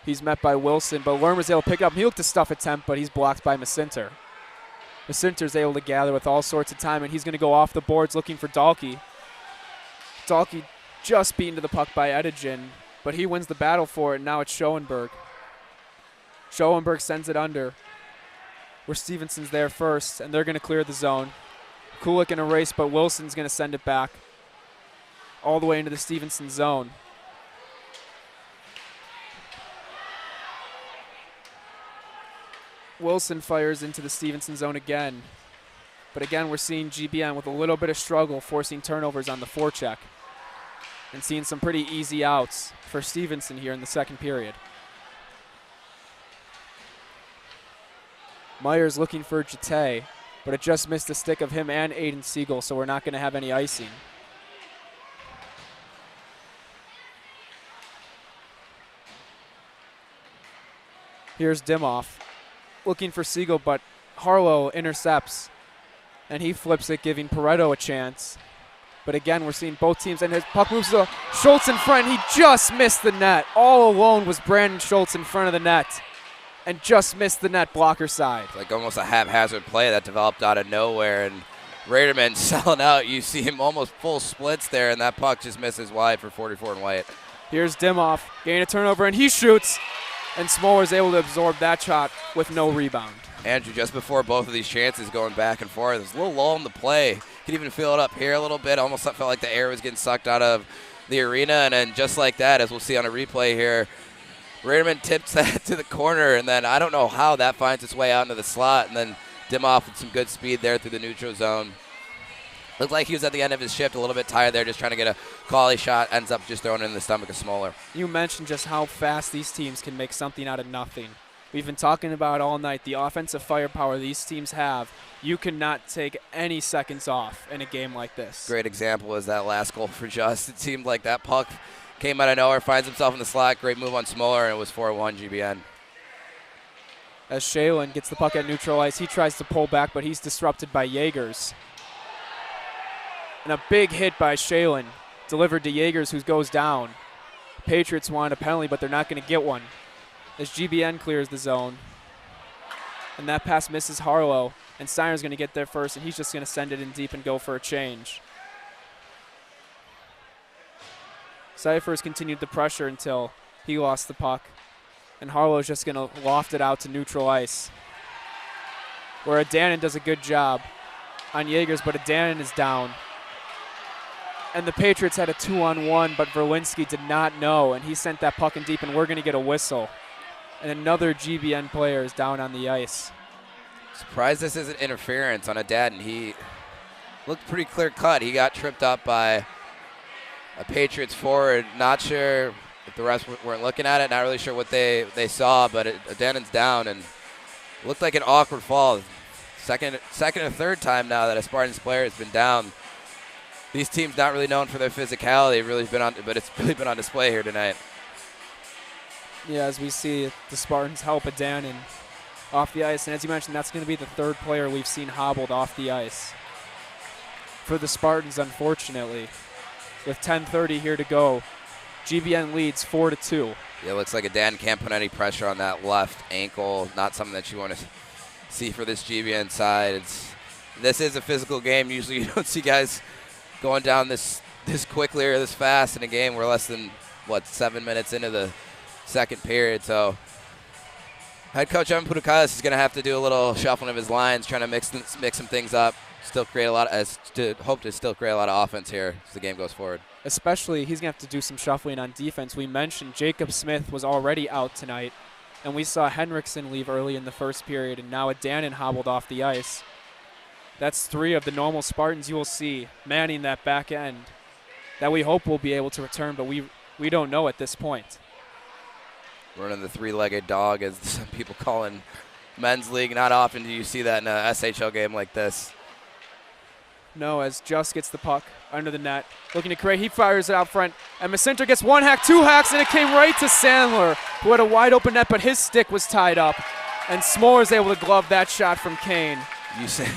He's met by Wilson, but Lermer's able to pick it up. He looked to stuff attempt, but he's blocked by Macinter. Macinter's able to gather with all sorts of time, and he's going to go off the boards looking for Dahlke. Dahlke just beaten to the puck by Edigen, but he wins the battle for it, and now it's Schoenberg. Schoenberg sends it under, where Stevenson's there first, and they're going to clear the zone. Kulik in a race, but Wilson's going to send it back all the way into the Stevenson zone. Wilson fires into the Stevenson zone again. But again, we're seeing GBN with a little bit of struggle forcing turnovers on the forecheck and seeing some pretty easy outs for Stevenson here in the second period. Myers looking for Jete, but it just missed the stick of him and Aiden Siegel, so we're not going to have any icing. Here's Dimoff looking for Siegel, but Harlow intercepts, and he flips it, giving Pareto a chance. But again, we're seeing both teams, and his puck moves to Schultz in front. He just missed the net. All alone was Brandon Schultz in front of the net, and just missed the net blocker side. Like almost a haphazard play that developed out of nowhere, and Raderman selling out. You see him almost full splits there, and that puck just misses wide for 44 and white. Here's Dimoff, gaining a turnover, and he shoots, and Smoller's able to absorb that shot with no rebound. Andrew, just before both of these chances going back and forth, there's a little lull in the play. You could even feel it up here a little bit. Almost felt like the air was getting sucked out of the arena, and then just like that, as we'll see on a replay here, Raderman tips that to the corner, and then I don't know how that finds its way out into the slot, and then Dimoff with some good speed there through the neutral zone. Looked like he was at the end of his shift, a little bit tired there, just trying to get a quality shot, ends up just throwing it in the stomach of Smoller. You mentioned just how fast these teams can make something out of nothing. We've been talking about all night the offensive firepower these teams have. You cannot take any seconds off in a game like this. Great example is that last goal for Just. It seemed like that puck came out of nowhere, finds himself in the slot. Great move on Smoller, and it was 4-1 GBN. As Shalen gets the puck at neutral ice, he tries to pull back, but he's disrupted by Yeagers. And a big hit by Shalen, delivered to Yeagers, who goes down. Patriots want a penalty, but they're not going to get one, as GBN clears the zone. And that pass misses Harlow, and Steiner's going to get there first, and he's just going to send it in deep and go for a change. Cyphers continued the pressure until he lost the puck, and Harlow's just going to loft it out to neutral ice, where Adanin does a good job on Yeagers, but Adanin is down. And the Patriots had a 2-on-1, but Verlinski did not know, and he sent that puck in deep, and we're going to get a whistle. And another GBN player is down on the ice. Surprised this isn't interference on Adanin. He looked pretty clear cut. He got tripped up by a Patriots forward. Not sure if the refs weren't looking at it. Not really sure what they saw, but Adanin's down, and looked like an awkward fall. Second or third time now that a Spartans player has been down. These teams not really known for their physicality, but it's really been on display here tonight. Yeah, as we see the Spartans help Adanin off the ice, and as you mentioned, that's going to be the third player we've seen hobbled off the ice for the Spartans, unfortunately. With 10:30 here to go, GBN leads 4-2. Yeah, it looks like Adanin can't put any pressure on that left ankle. Not something that you want to see for this GBN side. This is a physical game. Usually you don't see guys going down this quickly or this fast in a game. We're less than, 7 minutes into the second period. So head coach Evan Pudakais is going to have to do a little shuffling of his lines, trying to mix some things up, hope to still create a lot of offense here as the game goes forward. Especially, he's going to have to do some shuffling on defense. We mentioned Jacob Smith was already out tonight, and we saw Henriksen leave early in the first period, and now Adanin hobbled off the ice. That's 3 of the normal Spartans you will see manning that back end that we hope will be able to return, but we don't know at this point. Running the 3-legged dog, as some people calling men's league. Not often do you see that in a SHL game like this. No, as Just gets the puck under the net. Looking to create, he fires it out front. And Macinter gets 1 hack, 2 hacks, and it came right to Sandler, who had a wide open net, but his stick was tied up. And Smoller is able to glove that shot from Kane. You say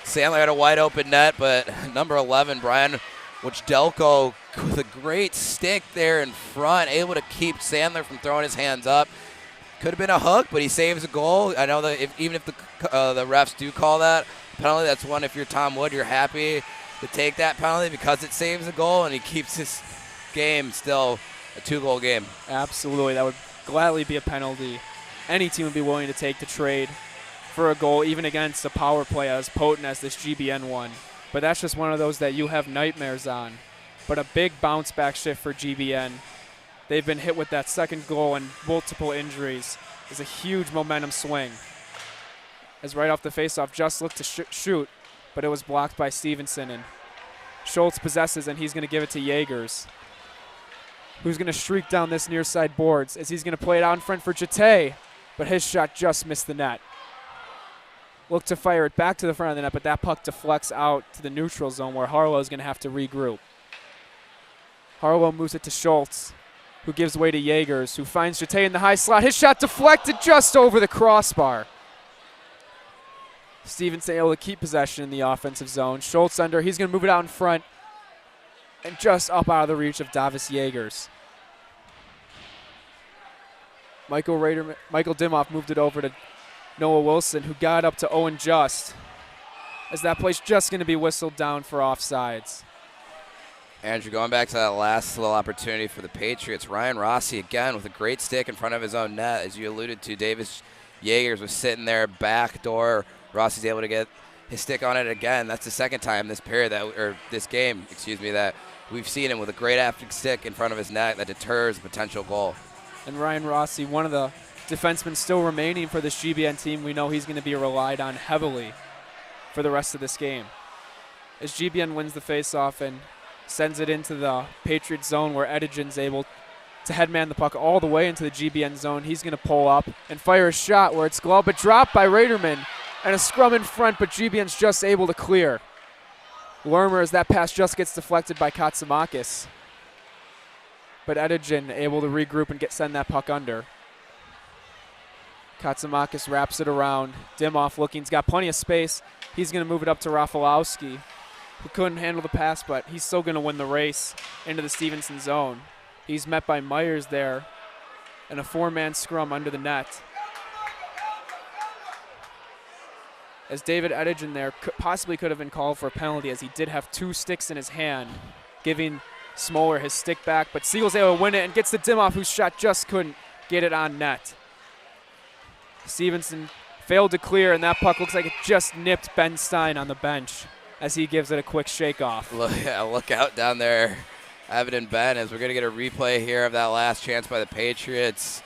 Sandler had a wide open net, but number 11, Brian Wojdelko, with a great stick there in front, able to keep Sandler from throwing his hands up. Could have been a hook, but he saves a goal. I know that even if the refs do call that penalty, that's one, if you're Tom Wood, you're happy to take that penalty because it saves a goal and he keeps his game still a 2-goal game. Absolutely. That would gladly be a penalty any team would be willing to take to trade for a goal, even against a power play as potent as this GBN one. But that's just one of those that you have nightmares on. But a big bounce back shift for GBN. They've been hit with that second goal and multiple injuries. It's a huge momentum swing. As right off the faceoff, Just looked to shoot, but it was blocked by Stevenson. And Schultz possesses, and he's going to give it to Jaegers, who's going to streak down this near side boards as he's going to play it out in front for Jete, but his shot just missed the net. Look to fire it back to the front of the net, but that puck deflects out to the neutral zone where Harlow is going to have to regroup. Harlow moves it to Schultz, who gives way to Jaegers, who finds Jete in the high slot. His shot deflected just over the crossbar. Stevenson able to keep possession in the offensive zone. Schultz under, he's going to move it out in front and just up out of the reach of Davis Jaegers. Michael Dimoff moved it over to Noah Wilson, who got up to Owen Just, as that play's just going to be whistled down for offsides. Andrew, going back to that last little opportunity for the Patriots, Ryan Rossi again with a great stick in front of his own net. As you alluded to, Davis Jaegers was sitting there back door. Rossi's able to get his stick on it again. That's the second time this game, that we've seen him with a great active stick in front of his net that deters a potential goal. And Ryan Rossi, one of the defensemen still remaining for this GBN team, we know he's going to be relied on heavily for the rest of this game. As GBN wins the faceoff and sends it into the Patriots zone where Edigen's able to headman the puck all the way into the GBN zone, he's going to pull up and fire a shot where it's gloved but dropped by Raderman, and a scrum in front, but GBN's just able to clear. Lermer, as that pass just gets deflected by Katsamakis. But Edigen able to regroup and send that puck under. Katsamakis wraps it around. Dimoff looking, he's got plenty of space. He's going to move it up to Rafalowski, who couldn't handle the pass, but he's still going to win the race into the Stevenson zone. He's met by Myers there, and a 4-man scrum under the net. As David Edigen there possibly could have been called for a penalty, as he did have 2 sticks in his hand, giving Smoller his stick back, but Siegel's able to win it and gets to Dimoff, whose shot just couldn't get it on net. Stevenson failed to clear, and that puck looks like it just nipped Ben Stein on the bench as he gives it a quick shake-off. Look out down there, Evan and Ben, as we're going to get a replay here of that last chance by the Patriots.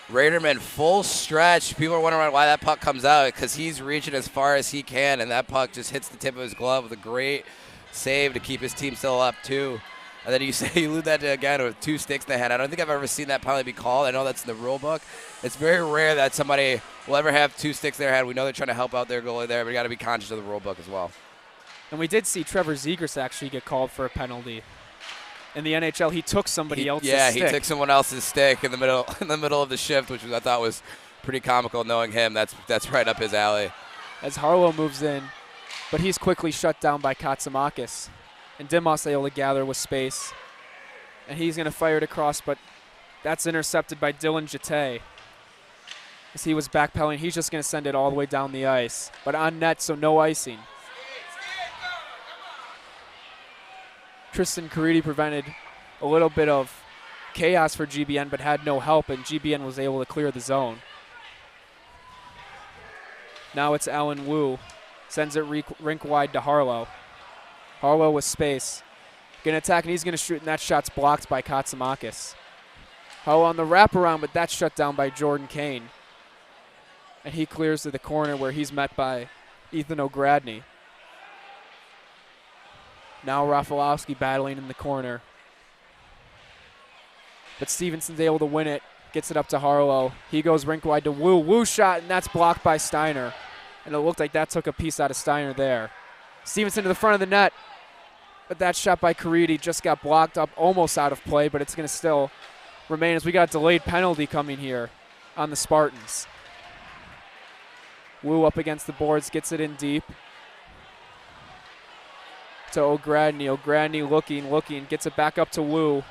Raderman full stretch. People are wondering why that puck comes out, because he's reaching as far as he can, and that puck just hits the tip of his glove with a great save to keep his team still up, too. And then you allude that to, again, with 2 sticks in the hand. I don't think I've ever seen that penalty be called. I know that's in the rule book. It's very rare that somebody will ever have 2 sticks in their hand. We know they're trying to help out their goalie there, but you got to be conscious of the rule book as well. And we did see Trevor Zegras actually get called for a penalty. In the NHL, he took somebody else's stick. Yeah, he took someone else's stick in the middle of the shift, which I thought was pretty comical knowing him. That's right up his alley. As Harlow moves in, but he's quickly shut down by Katsamakis. And Dimos able to gather with space. And he's going to fire it across, but that's intercepted by Dylan Jete. As he was backpedaling, he's just going to send it all the way down the ice. But on net, so no icing. Tristan Caridi prevented a little bit of chaos for GBN, but had no help, and GBN was able to clear the zone. Now it's Alan Wu. Sends it rink wide to Harlow. Harlow with space. Going to attack, and he's going to shoot, and that shot's blocked by Katsamakis. Harlow on the wraparound, but that's shut down by Jordan Kane. And he clears to the corner where he's met by Ethan O'Gradney. Now Rafalowski battling in the corner. But Stevenson's able to win it Gets it up to Harlow. He goes rink wide to Wu. Wu shot, and that's blocked by Steiner. And it looked like that took a piece out of Steiner there. Stevenson to the front of the net. But that shot by Caridi just got blocked up, almost out of play, but it's going to still remain as we got a delayed penalty coming here on the Spartans. Wu up against the boards, gets it in deep to O'Gradney. O'Gradney looking, gets it back up to Wu,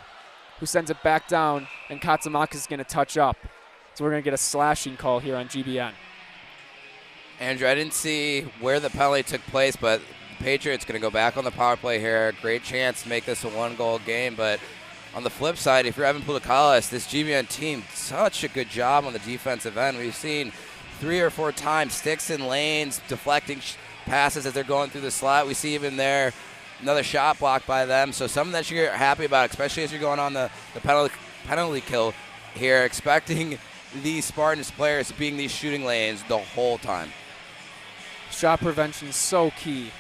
who sends it back down, and Katsumaka is going to touch up. So we're going to get a slashing call here on GBN. Andrew, I didn't see where the penalty took place, but the Patriots going to go back on the power play here. Great chance to make this a one-goal game, but on the flip side, if you're Evan Pulikalis, this GBN team, such a good job on the defensive end. We've seen 3 or 4 times sticks in lanes, deflecting passes as they're going through the slot. We see even there another shot blocked by them. So something that you're happy about, especially as you're going on the penalty kill here, expecting these Spartans players being these shooting lanes the whole time. Shot prevention is so key,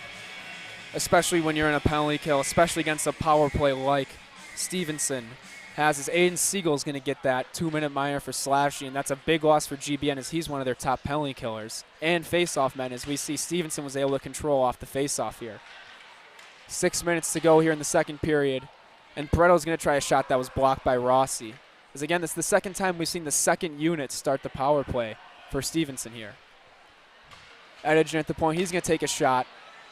especially when you're in a penalty kill, especially against a power play like Stevenson has. His Aiden Siegel's going to get that 2-minute minor for slashing, and that's a big loss for GBN as he's one of their top penalty killers and face-off men, as we see Stevenson was able to control off the face-off here. 6 minutes to go here in the second period, and Pareto's going to try a shot that was blocked by Rossi. As again, this is the second time we've seen the second unit start the power play for Stevenson here. Edigen at the point, he's going to take a shot,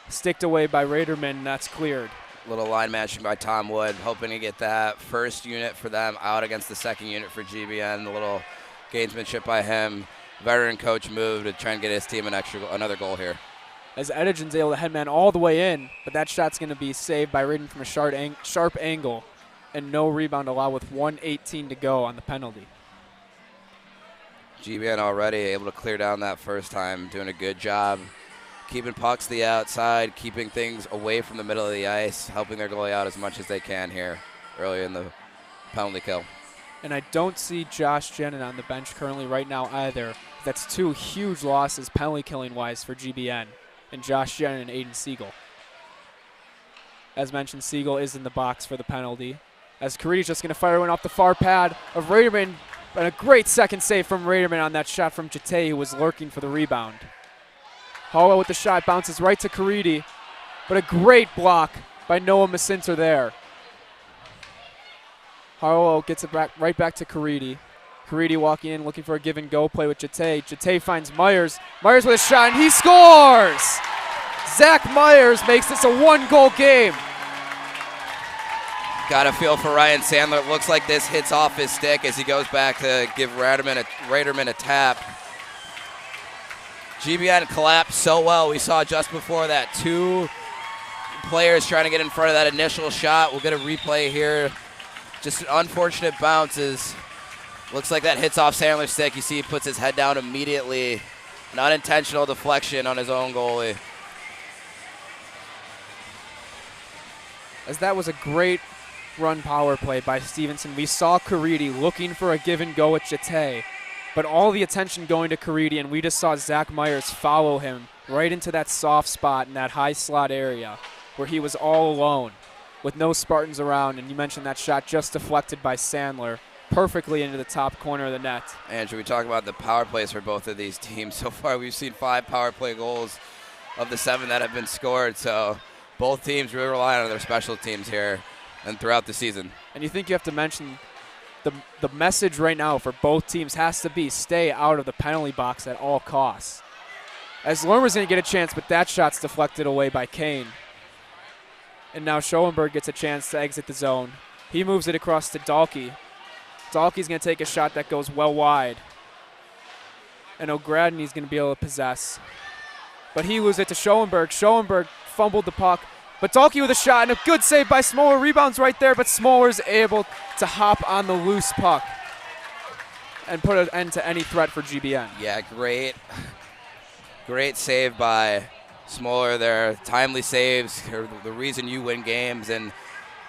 sticked away by Raderman, and that's cleared. Little line matching by Tom Wood, hoping to get that first unit for them out against the second unit for GBN. A little gamesmanship by him. Veteran coach move to try and get his team another goal here. As Edigen's able to headman all the way in, but that shot's going to be saved by Raden from a sharp angle, and no rebound allowed with 1:18 to go on the penalty. GBN already able to clear down that first time, doing a good job keeping pucks to the outside, keeping things away from the middle of the ice, helping their goalie out as much as they can here early in the penalty kill. And I don't see Josh Jenin on the bench currently right now either. That's 2 huge losses penalty killing wise for GBN, and Josh Jenin and Aiden Siegel. As mentioned, Siegel is in the box for the penalty, as Caridi's just going to fire one off the far pad of Raderman, and a great second save from Raderman on that shot from Jate, who was lurking for the rebound. Harlow with the shot, bounces right to Caridi, but a great block by Noah Masinter there. Harlow gets it back, right back to Caridi. Caridi walking in, looking for a give and go play with Jate. Jate finds Myers. Myers with a shot, and he scores! Zach Myers makes this a 1-goal game. Got a feel for Ryan Sandler. It looks like this hits off his stick as he goes back to give Raderman a tap. GBN collapsed so well. We saw just before that 2 players trying to get in front of that initial shot. We'll get a replay here. Just an unfortunate bounces. Looks like that hits off Sandler's stick. You see he puts his head down immediately. An unintentional deflection on his own goalie. As that was a great run power play by Stevenson. We saw Caridi looking for a give and go at Jate, but all the attention going to Caridi, and we just saw Zach Myers follow him right into that soft spot in that high slot area where he was all alone with no Spartans around, and you mentioned that shot just deflected by Sandler perfectly into the top corner of the net. Andrew, we talk about the power plays for both of these teams. So far we've seen 5 power play goals of the 7 that have been scored, so both teams really rely on their special teams here and throughout the season. And you think you have to mention the message right now for both teams has to be stay out of the penalty box at all costs. As Lermer's going to get a chance, but that shot's deflected away by Kane. And now Schoenberg gets a chance to exit the zone. He moves it across to Dahlke. Dahlke's going to take a shot that goes well wide. And O'Gradney's going to be able to possess. But he loses it to Schoenberg. Schoenberg fumbled the puck. But Dahlke with a shot, and a good save by Smoller. Rebounds right there, but Smoller's able to hop on the loose puck and put an end to any threat for GBN. Yeah, great save by Smoller there. Timely saves are the reason you win games. And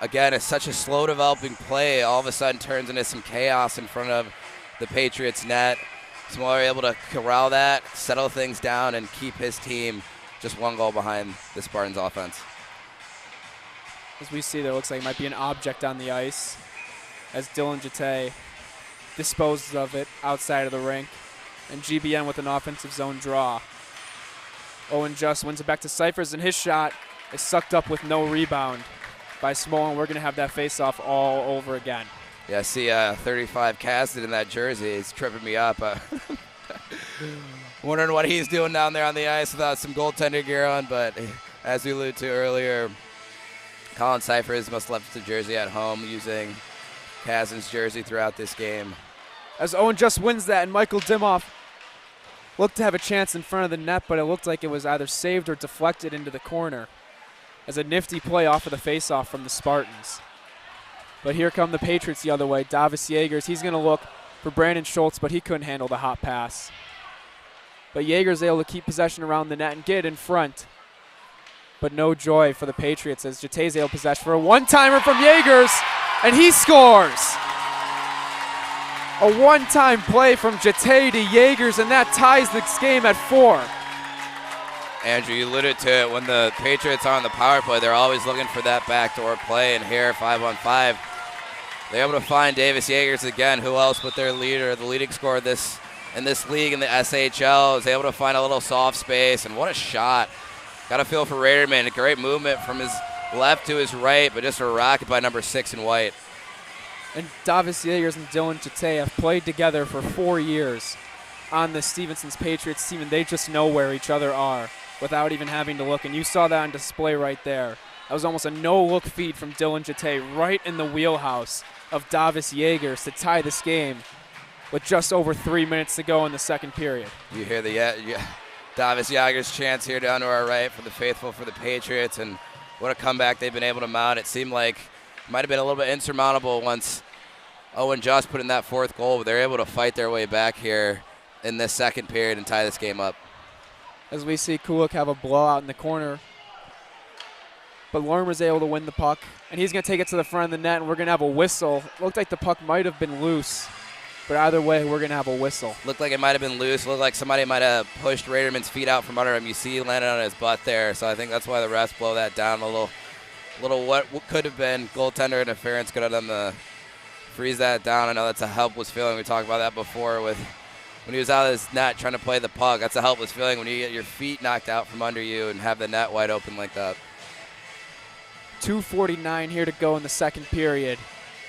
again, it's such a slow developing play. All of a sudden turns into some chaos in front of the Patriots net. Smoller able to corral that, settle things down, and keep his team just 1 goal behind the Spartans offense. As we see, there looks like it might be an object on the ice as Dylan Jate disposes of it outside of the rink. And GBN with an offensive zone draw. Owen Just wins it back to Cyphers, and his shot is sucked up with no rebound by Small, and we're going to have that face-off all over again. Yeah, I see 35 casted in that jersey. He's tripping me up. Wondering what he's doing down there on the ice without some goaltender gear on, but as we alluded to earlier, Colin Cyphers must have left the jersey at home using Kazin's jersey throughout this game. As Owen Just wins that, and Michael Dimoff looked to have a chance in front of the net, but it looked like it was either saved or deflected into the corner as a nifty play off of the faceoff from the Spartans. But here come the Patriots the other way. Davis Yeagers, he's going to look for Brandon Schultz, but he couldn't handle the hot pass. But Yeagers able to keep possession around the net and get in front. But no joy for the Patriots as Jatay's able possession for a one-timer from Yeagers, and he scores. A one-time play from Jatay to Yeagers, and that ties this game at 4. Andrew, you alluded to it. When the Patriots are on the power play, they're always looking for that backdoor play, and here, 5-on-5, they're able to find Davis Yeagers again. Who else but their leader, the leading scorer in this league in the SHL, is able to find a little soft space, and what a shot. Got a feel for Raderman. A great movement from his left to his right, but just a rocket by number 6 in white. And Davis Yeagers and Dylan Jatay have played together for 4 years on the Stevenson's Patriots team, and they just know where each other are without even having to look. And you saw that on display right there. That was almost a no-look feed from Dylan Jatay right in the wheelhouse of Davis Yeagers to tie this game with just over 3 minutes to go in the second period. You hear the Davis Yeagers chants here down to our right for the faithful for the Patriots, and what a comeback they've been able to mount. It seemed like it might have been a little bit insurmountable once Owen Just put in that 4th goal, but they're able to fight their way back here in this second period and tie this game up. As we see Kulik have a blowout in the corner, but Lermer's able to win the puck, and he's going to take it to the front of the net, and we're going to have a whistle. It looked like the puck might have been loose, but either way, we're going to have a whistle. Looked like it might have been loose. Looked like somebody might have pushed Raderman's feet out from under him. You see he landed on his butt there, so I think that's why the refs blow that down a little what could have been goaltender interference. Could have done the freeze that down. I know that's a helpless feeling. We talked about that before with when he was out of his net trying to play the puck. That's a helpless feeling when you get your feet knocked out from under you and have the net wide open like that. 2:49 here to go in the second period.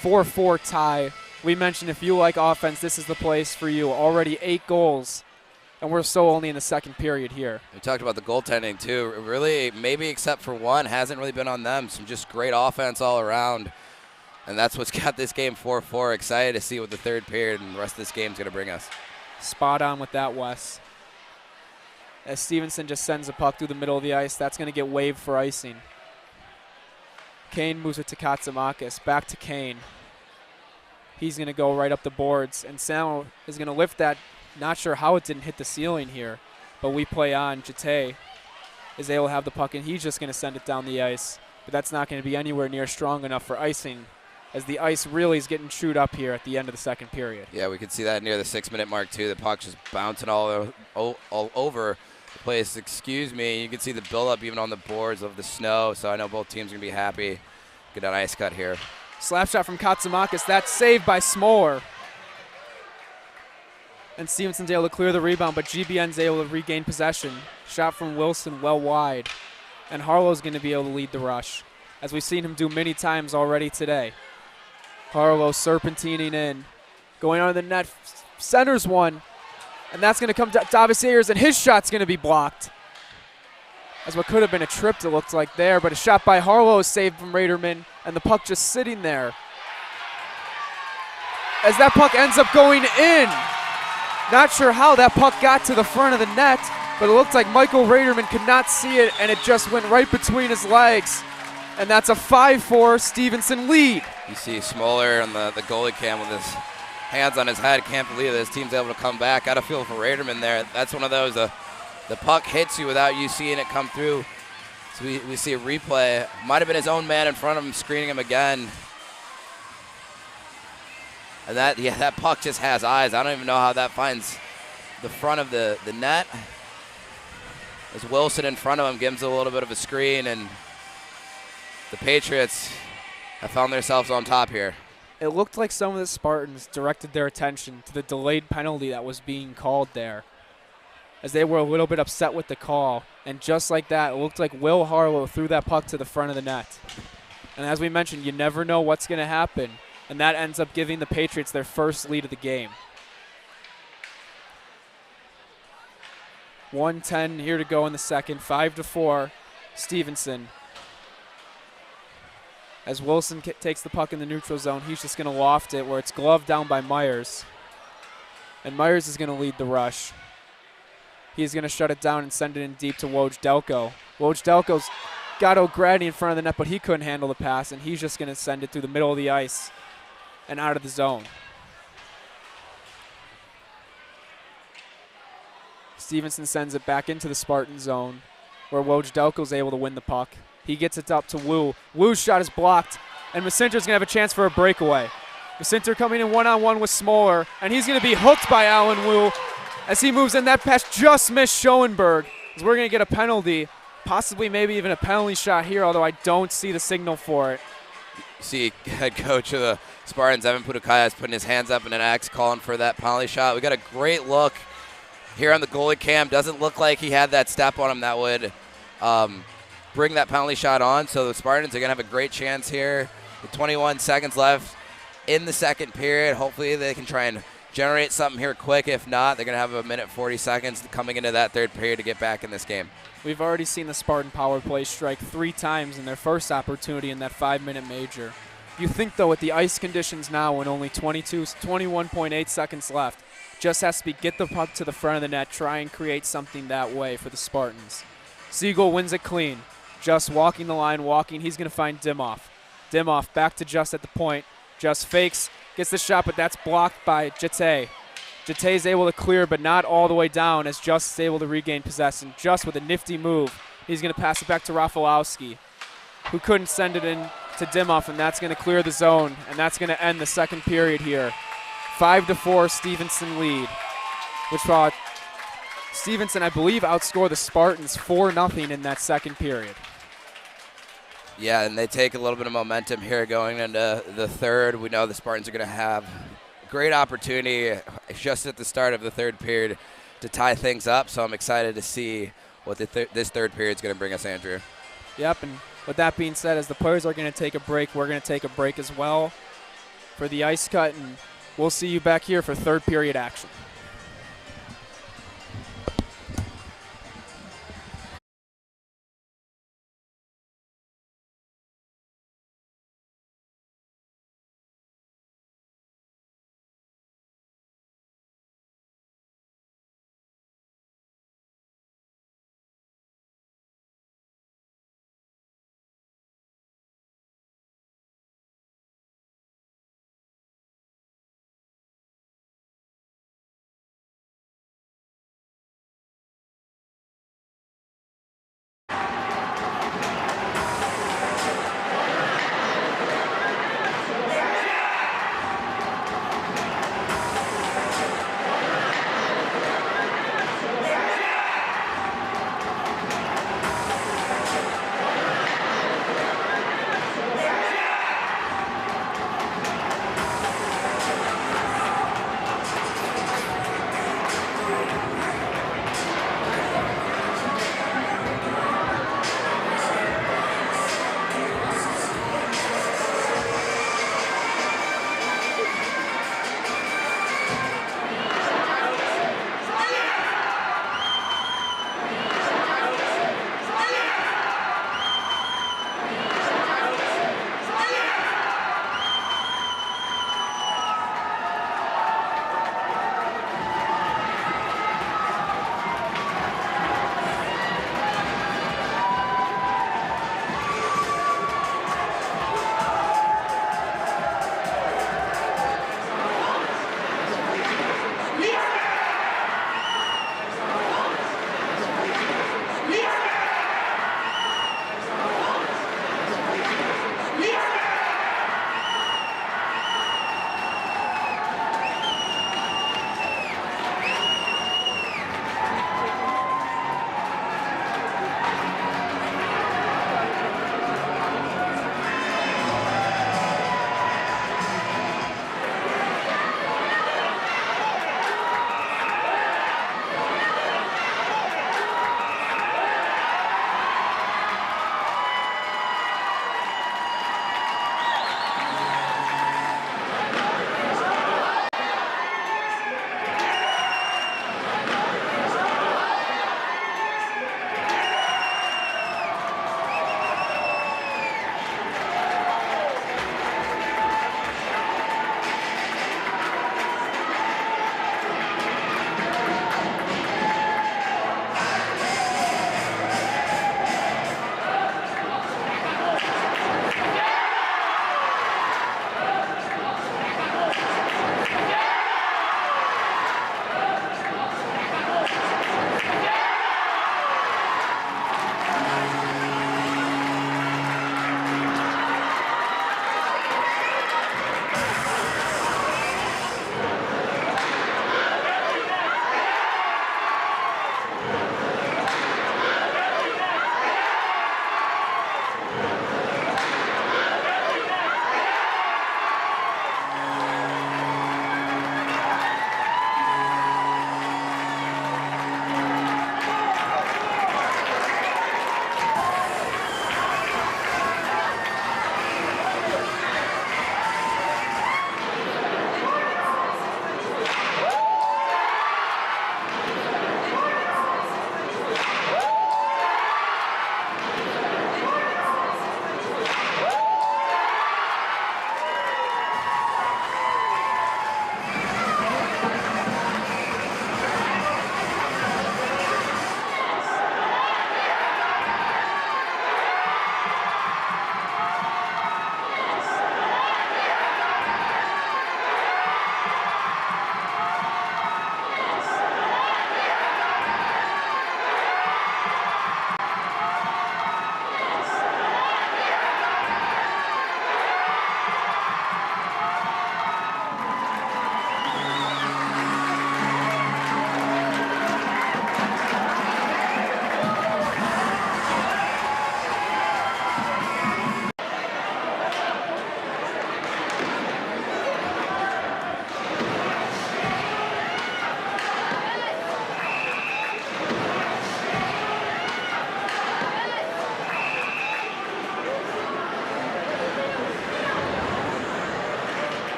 4-4 tie. We mentioned if you like offense, this is the place for you. Already 8 goals, and we're still only in the second period here. We talked about the goaltending too. Really, maybe except for one, hasn't really been on them. Some just great offense all around, and that's what's got this game 4-4. Excited to see what the third period and the rest of this game is going to bring us. Spot on with that, Wes. As Stevenson just sends a puck through the middle of the ice, that's going to get waved for icing. Kane moves it to Katsamakis. Back to Kane. He's going to go right up the boards, and Samo is going to lift that. Not sure how it didn't hit the ceiling here, but we play on. Jatay is able to have the puck, and he's just going to send it down the ice. But that's not going to be anywhere near strong enough for icing, as the ice really is getting chewed up here at the end of the second period. Yeah, we could see that near the 6-minute mark, too. The puck's just bouncing all over the place. Excuse me. You can see the buildup even on the boards of the snow, so I know both teams are going to be happy. Get an ice cut here. Slap shot from Katsamakis. That's saved by Smoller. And Stevenson's able to clear the rebound, but GBN's able to regain possession. Shot from Wilson well wide. And Harlow's going to be able to lead the rush, as we've seen him do many times already today. Harlow serpentining in. Going under the net, centers one. And that's going to come to Davis Yeagers, and his shot's going to be blocked. As what could have been a trip, it looked like there, but a shot by Harlow is saved from Raderman, and the puck just sitting there. As that puck ends up going in. Not sure how that puck got to the front of the net, but it looked like Michael Raderman could not see it, and it just went right between his legs. And that's a 5-4 Stevenson lead. You see Smoller on the goalie cam with his hands on his head. Can't believe this team's able to come back. Got a feel for Raderman there. That's one of those, the puck hits you without you seeing it come through. So we see a replay. Might have been his own man in front of him, screening him again. And that puck just has eyes. I don't even know how that finds the front of the net. As Wilson in front of him gives a little bit of a screen, and the Patriots have found themselves on top here. It looked like some of the Spartans directed their attention to the delayed penalty that was being called there, as they were a little bit upset with the call. And just like that, it looked like Will Harlow threw that puck to the front of the net. And as we mentioned, you never know what's going to happen. And that ends up giving the Patriots their first lead of the game. 1:10 here to go in the second. 5-4, Stevenson. As Wilson takes the puck in the neutral zone, he's just going to loft it where it's gloved down by Myers. And Myers is going to lead the rush. He's going to shut it down and send it in deep to Wojdelko. Wojdelko's got O'Grady in front of the net, but he couldn't handle the pass, and he's just going to send it through the middle of the ice and out of the zone. Stevenson sends it back into the Spartan zone where Wojdelko's able to win the puck. He gets it up to Wu. Wu's shot is blocked, and Macinter's going to have a chance for a breakaway. Macinter coming in one-on-one with Smoller, and he's going to be hooked by Alan Wu as he moves in. That pass just missed Schoenberg, as we're going to get a penalty, possibly maybe even a penalty shot here, although I don't see the signal for it. You see head coach of the Spartans, Evan Putukaya, is putting his hands up in an X, calling for that penalty shot. We got a great look here on the goalie cam. Doesn't look like he had that step on him that would bring that penalty shot on. So the Spartans are going to have a great chance here. With 21 seconds left in the second period. Hopefully they can try and generate something here quick. If not, they're going to have a minute 40 seconds coming into that third period to get back in this game. We've already seen the Spartan power play strike 3 times in their first opportunity in that 5-minute major. You think, though, with the ice conditions now and only 21.8 seconds left, just has to be get the puck to the front of the net, try and create something that way for the Spartans. Siegel wins it clean. Just walking the line, he's going to find Dimoff. Dimoff back to Just at the point. Just fakes, gets the shot, but that's blocked by Jete. Jete's able to clear, but not all the way down, as Just is able to regain possession. Just with a nifty move, he's going to pass it back to Rafalowski, who couldn't send it in to Dimoff, and that's going to clear the zone, and that's going to end the second period here. 5-4 Stevenson lead, which brought Stevenson, I believe, outscored the Spartans 4-0 in that second period. Yeah, and they take a little bit of momentum here going into the third. We know the Spartans are going to have a great opportunity just at the start of the third period to tie things up, so I'm excited to see what this third period is going to bring us, Andrew. Yep, and with that being said, as the players are going to take a break, we're going to take a break as well for the ice cut, and we'll see you back here for third period action.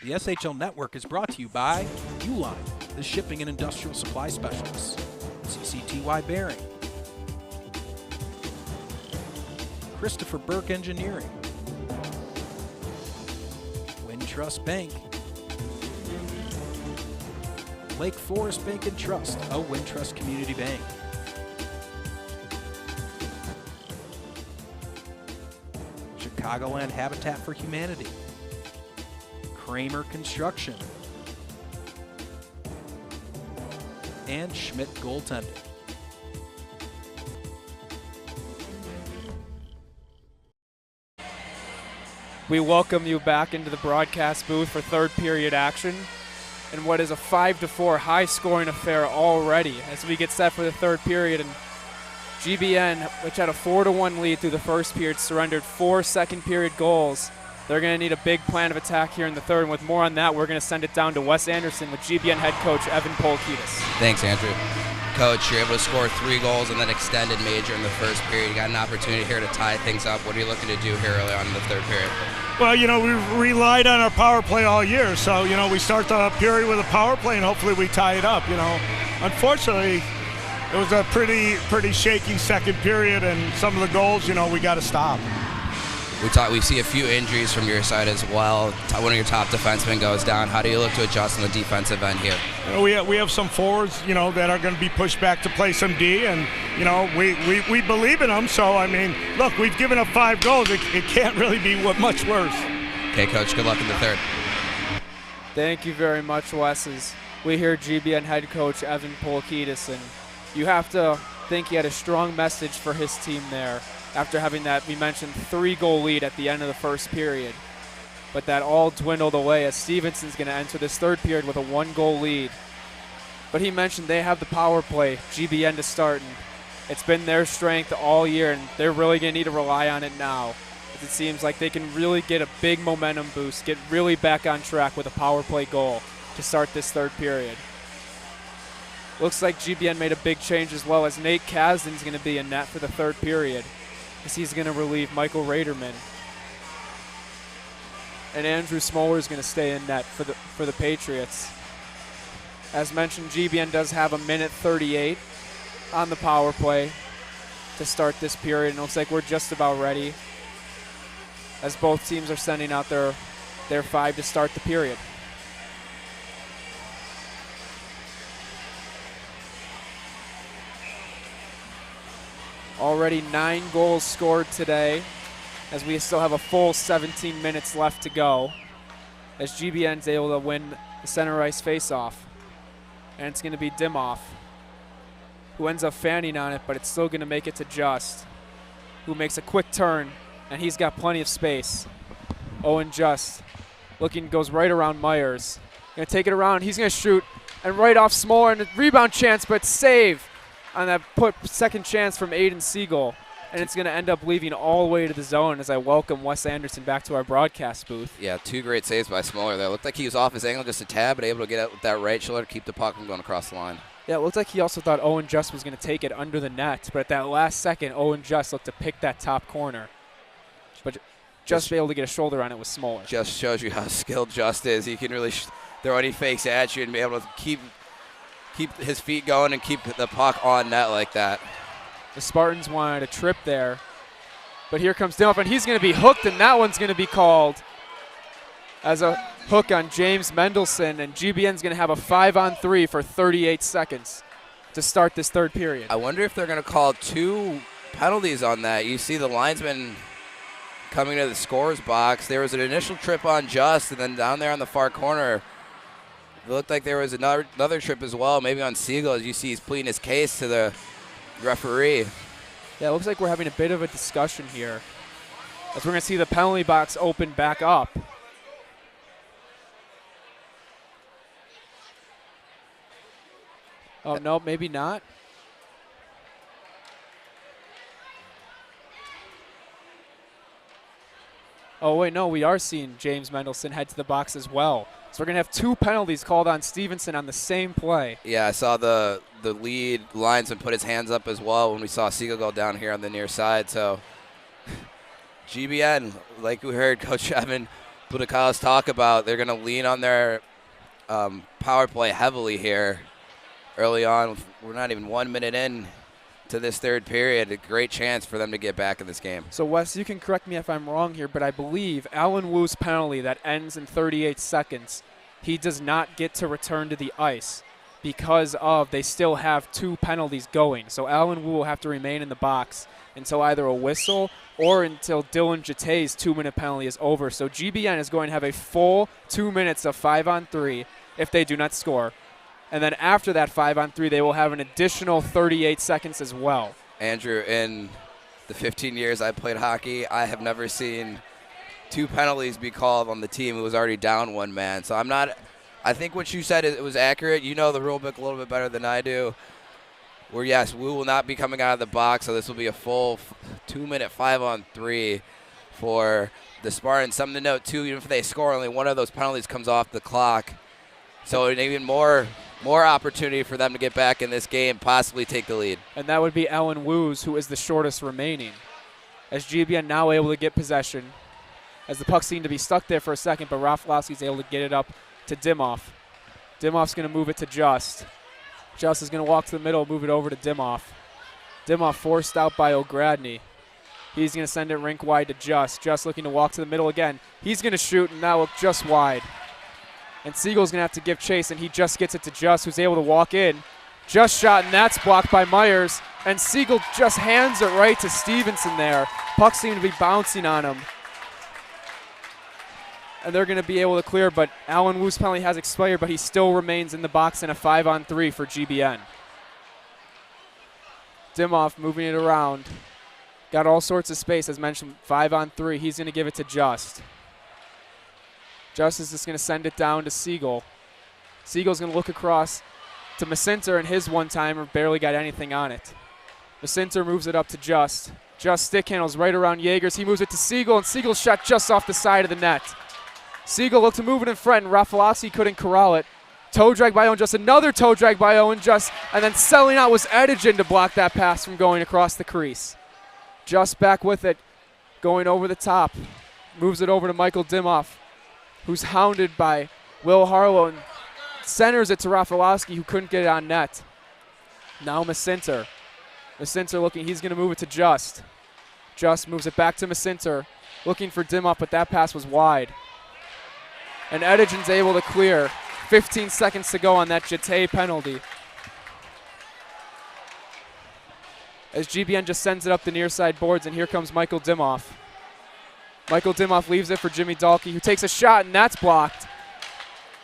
The SHL Network is brought to you by Uline, the shipping and industrial supply specialists, CCTY Bearing, Christopher Burke Engineering, Wintrust Bank, Lake Forest Bank and Trust, a Wintrust community bank, Chicagoland Habitat for Humanity, Kramer Construction, and Schmidt Goaltending. We welcome you back into the broadcast booth for third period action in what is a 5-4 high-scoring affair already as we get set for the third period. And GBN, which had a 4-1 lead through the first period, surrendered 4 second-period goals. They're going to need a big plan of attack here in the third, and with more on that, we're going to send it down to Wes Anderson with GBN head coach Evan Polkitis. Thanks, Andrew. Coach, you're able to score 3 goals in that extended major in the first period. You got an opportunity here to tie things up. What are you looking to do here early on in the third period? Well, we've relied on our power play all year, so, we start the period with a power play, and hopefully we tie it up, Unfortunately, it was a pretty shaky second period, and some of the goals, we got to stop. We see a few injuries from your side as well. One of your top defensemen goes down. How do you look to adjust on the defensive end here? We have some forwards, that are going to be pushed back to play some D, and we believe in them. So look, we've given up 5 goals. It can't really be much worse. Okay, Coach. Good luck in the third. Thank you very much, Wes. As we hear GBN head coach Evan Polkitis, and you have to think he had a strong message for his team there, after having that, we mentioned, 3-goal lead at the end of the first period. But that all dwindled away as Stevenson's going to enter this third period with a 1-goal lead. But he mentioned they have the power play, GBN to start, and it's been their strength all year, and they're really going to need to rely on it now. As it seems like they can really get a big momentum boost, get really back on track with a power play goal to start this third period. Looks like GBN made a big change as well, as Nate Kasdan's going to be in net for the third period, as he's going to relieve Michael Raderman. And Andrew Smoller is going to stay in net for the Patriots. As mentioned, GBN does have a minute 38 on the power play to start this period, and it looks like we're just about ready, as both teams are sending out their 5 to start the period. Already 9 goals scored today, as we still have a full 17 minutes left to go, as GBN's able to win the center ice faceoff. And it's going to be Dimoff who ends up fanning on it, but it's still going to make it to Just, who makes a quick turn, and he's got plenty of space. Owen Just goes right around Myers. Going to take it around. He's going to shoot, and right off Smoller, and a rebound chance, but save on that second chance from Aiden Siegel. And it's going to end up leaving all the way to the zone as I welcome Wes Anderson back to our broadcast booth. Yeah, 2 great saves by Smoller there. Looked like he was off his angle just a tad, but able to get out with that right shoulder to keep the puck from going across the line. Yeah, it looked like he also thought Owen Just was going to take it under the net, but at that last second, Owen Just looked to pick that top corner. But just be able to get a shoulder on it with Smoller. Just shows you how skilled Just is. He can really throw any fakes at you and be able to keep his feet going and keep the puck on net like that. The Spartans wanted a trip there, but here comes Dimoff, and he's going to be hooked, and that one's going to be called as a hook on James Mendelson, and GBN's going to have a 5-on-3 for 38 seconds to start this third period. I wonder if they're going to call 2 penalties on that. You see the linesman coming to the scorer's box. There was an initial trip on Just, and then down there on the far corner, it looked like there was another trip as well, maybe on Siegel, as you see he's pleading his case to the referee. Yeah, it looks like we're having a bit of a discussion here, as we're going to see the penalty box open back up. Oh, no, maybe not. Oh, wait, no, we are seeing James Mendelson head to the box as well. So we're going to have 2 penalties called on Stevenson on the same play. Yeah, I saw the lead linesman put his hands up as well when we saw Siegel go down here on the near side. So GBN, like we heard Coach Evan Budokawas talk about, they're going to lean on their power play heavily here early on. We're not even 1 minute in to this third period. A great chance for them to get back in this game. So, Wes, you can correct me if I'm wrong here, but I believe Alan Wu's penalty that ends in 38 seconds, he does not get to return to the ice because of they still have 2 penalties going. So Alan Wu will have to remain in the box until either a whistle or until Dylan Jatay's 2-minute penalty is over. So GBN is going to have a full 2 minutes of 5-on-3 if they do not score. And then after that 5-on-3, they will have an additional 38 seconds as well. Andrew, in the 15 years I played hockey, I have never seen 2 penalties be called on the team who was already down 1 man. So I think what you said, it was accurate. You know the rule book a little bit better than I do. Where, yes, Wu will not be coming out of the box, so this will be a full 2-minute 5-on-3 for the Spartans. Something to note, too, even if they score, only one of those penalties comes off the clock. So an even more opportunity for them to get back in this game, possibly take the lead. And that would be Alan Wu's, who is the shortest remaining. As GBN now able to get possession, as the puck seemed to be stuck there for a second, but Rafalowski's able to get it up to Dimoff. Dimoff's going to move it to Just. Just is going to walk to the middle, move it over to Dimoff. Dimoff forced out by O'Gradney. He's going to send it rink wide to Just. Just looking to walk to the middle again. He's going to shoot, and that will just wide. And Siegel's going to have to give chase, and he just gets it to Just, who's able to walk in. Just shot, and that's blocked by Myers. And Siegel just hands it right to Stevenson there. Puck seemed to be bouncing on him. And they're going to be able to clear, but Alan Wu's penalty has expired, but he still remains in the box in a 5-on-3 for GBN. Dimoff moving it around. Got all sorts of space, as mentioned, 5-on-3. He's going to give it to Just. Just is just going to send it down to Siegel. Siegel's going to look across to Macinter, and his one-timer barely got anything on it. Macinter moves it up to Just. Just stick handles right around Yeagers. He moves it to Siegel, and Siegel's shot just off the side of the net. Siegel looked to move it in front, and Rafalowski couldn't corral it. Toe drag by Owen, just another toe drag by Owen, just, and then selling out was Edegen to block that pass from going across the crease. Just back with it, going over the top. Moves it over to Michael Dimoff, who's hounded by Will Harlow, and centers it to Rafalowski, who couldn't get it on net. Now Macinter. Macinter looking, he's going to move it to Just. Just moves it back to Macinter, looking for Dimoff, but that pass was wide. And Edegen's able to clear. 15 seconds to go on that Jatay penalty. As GBN just sends it up the near side boards, and here comes Michael Dimoff. Michael Dimoff leaves it for Jimmy Dahlke, who takes a shot, and that's blocked.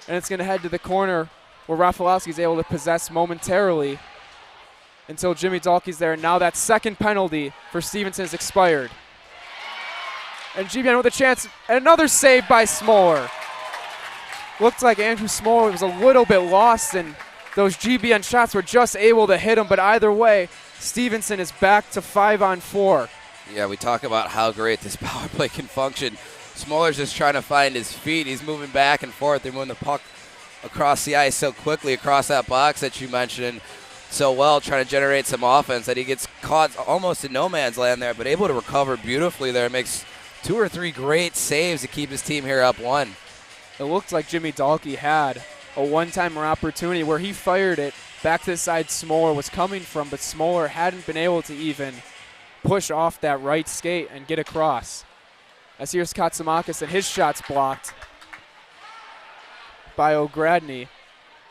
And it's going to head to the corner where Rafalowski's able to possess momentarily until Jimmy Dahlke's there. And now that second penalty for Stevenson is expired. And GBN with a chance, and another save by Smoller. Looked like Andrew Smoller was a little bit lost, and those GBN shots were just able to hit him. But either way, Stevenson is back to 5-on-4. Yeah, we talk about how great this power play can function. Smoller's just trying to find his feet. He's moving back and forth. They're moving the puck across the ice so quickly across that box that you mentioned so well, trying to generate some offense that he gets caught almost in no man's land there, but able to recover beautifully there. Makes 2 or 3 great saves to keep his team here up 1. It looked like Jimmy Dahlke had a one-timer opportunity where he fired it back to the side Smoller was coming from, but Smoller hadn't been able to even push off that right skate and get across. As here's Katsumakis, and his shot's blocked by O'Gradney.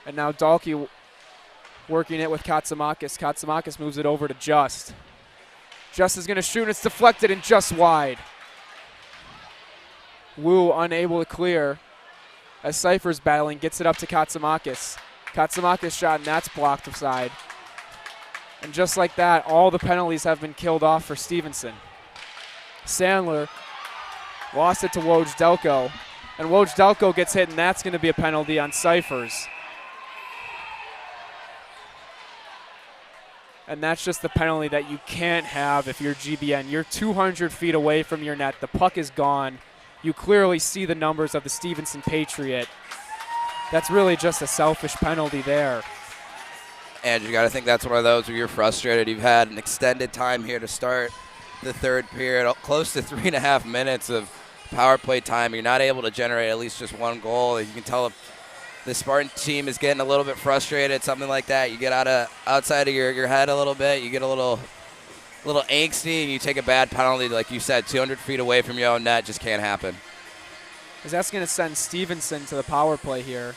And now Dahlke working it with Katsumakis. Katsumakis moves it over to Just. Just is going to shoot, and it's deflected and just wide. Wu unable to clear as Cypher's battling, gets it up to Katsumakis. Katsumakis shot, and that's blocked aside. And just like that, all the penalties have been killed off for Stevenson. Sandler lost it to Wojdelko, and Wojdelko gets hit, and that's going to be a penalty on Cyphers. And that's just the penalty that you can't have if you're GBN. You're 200 feet away from your net. The puck is gone. You clearly see the numbers of the Stevenson Patriot. That's really just a selfish penalty there. And you got to think that's one of those where you're frustrated. You've had an extended time here to start the third period, close to 3.5 minutes of power play time, you're not able to generate at least just one goal. You can tell the Spartan team is getting a little bit frustrated, something like that. You get outside of your head a little bit. You get a little angsty, and you take a bad penalty. Like you said, 200 feet away from your own net just can't happen. Because that's going to send Stevenson to the power play here.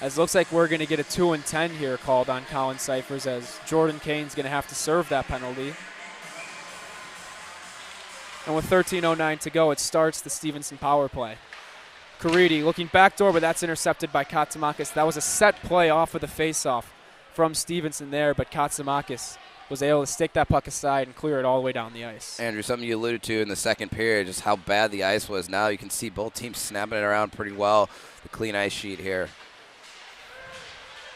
As it looks like we're going to get a 2 and 10 here called on Colin Cyphers, as Jordan Kane's going to have to serve that penalty. And with 13:09 to go, it starts the Stevenson power play. Caridi looking backdoor, but that's intercepted by Katsamakis. That was a set play off of the faceoff from Stevenson there, but Katsamakis was able to stick that puck aside and clear it all the way down the ice. Andrew, something you alluded to in the second period, just how bad the ice was. Now you can see both teams snapping it around pretty well, the clean ice sheet here.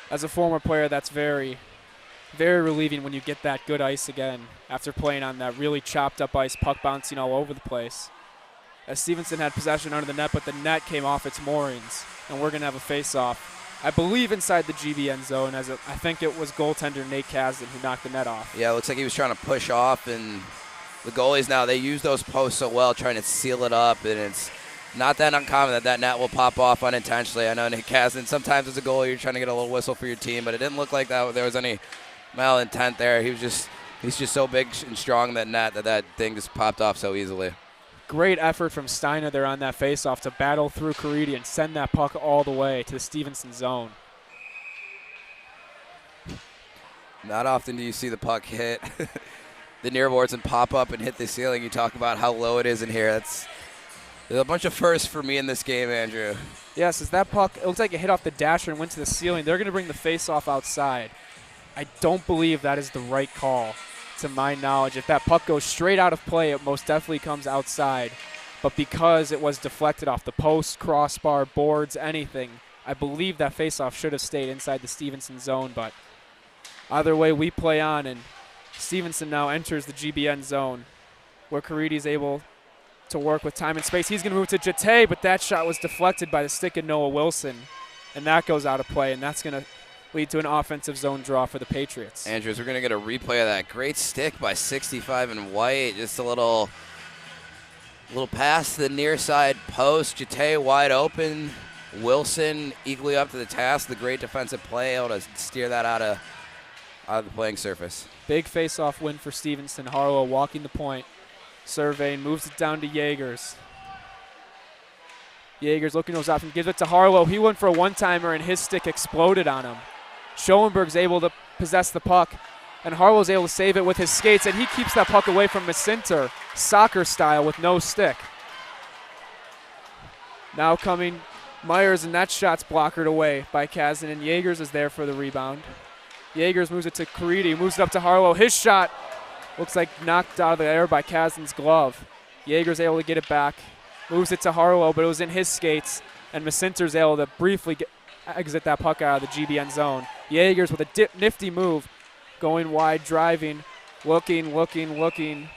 As a former player, that's very, very relieving when you get that good ice again after playing on that really chopped up ice, puck bouncing all over the place. As Stevenson had possession under the net, but the net came off its moorings, and we're going to have a face-off, I believe, inside the GBN zone, as I think it was goaltender Nate Kasdan who knocked the net off. Yeah, it looks like he was trying to push off, and the goalies now, they use those posts so well, trying to seal it up, and it's not that uncommon that net will pop off unintentionally. I know Nate Kasdan, sometimes as a goalie, you're trying to get a little whistle for your team, but it didn't look like that there was any malintent there. He's just so big and strong in that net that thing just popped off so easily. Great effort from Steiner there on that faceoff to battle through Caridi and send that puck all the way to the Stevenson zone. Not often do you see the puck hit the near boards and pop up and hit the ceiling. You talk about how low it is in here. There's a bunch of firsts for me in this game, Andrew. Yes, as that puck, it looks like it hit off the dasher and went to the ceiling. They're going to bring the faceoff outside. I don't believe that is the right call. To my knowledge, if that puck goes straight out of play, it most definitely comes outside. But because it was deflected off the post, crossbar, boards, anything, I believe that faceoff should have stayed inside the Stevenson zone. But either way, we play on, and Stevenson now enters the GBN zone, where Caridi is able to work with time and space. He's going to move to Jete, but that shot was deflected by the stick of Noah Wilson, and that goes out of play, and that's going to lead to an offensive zone draw for the Patriots. Andrews, we're going to get a replay of that great stick by 65 and White. Just a little pass to the near side post. Jete wide open. Wilson equally up to the task. The great defensive play, able to steer that out of the playing surface. Big face-off win for Stevenson. Harlow walking the point. Surveying, moves it down to Yeagers. Yeagers looking to his option, gives it to Harlow. He went for a one-timer, and his stick exploded on him. Schoenberg's able to possess the puck, and Harlow's able to save it with his skates, and he keeps that puck away from Macinter, soccer style, with no stick. Now coming Myers, and that shot's blockered away by Kasdan, and Yeagers is there for the rebound. Yeagers moves it to Caridi, moves it up to Harlow. His shot looks like knocked out of the air by Kasdan's glove. Yeagers able to get it back, moves it to Harlow, but it was in his skates, and Macinter's able to briefly exit that puck out of the GBN zone. Yeagers with a nifty move, going wide, driving, looking.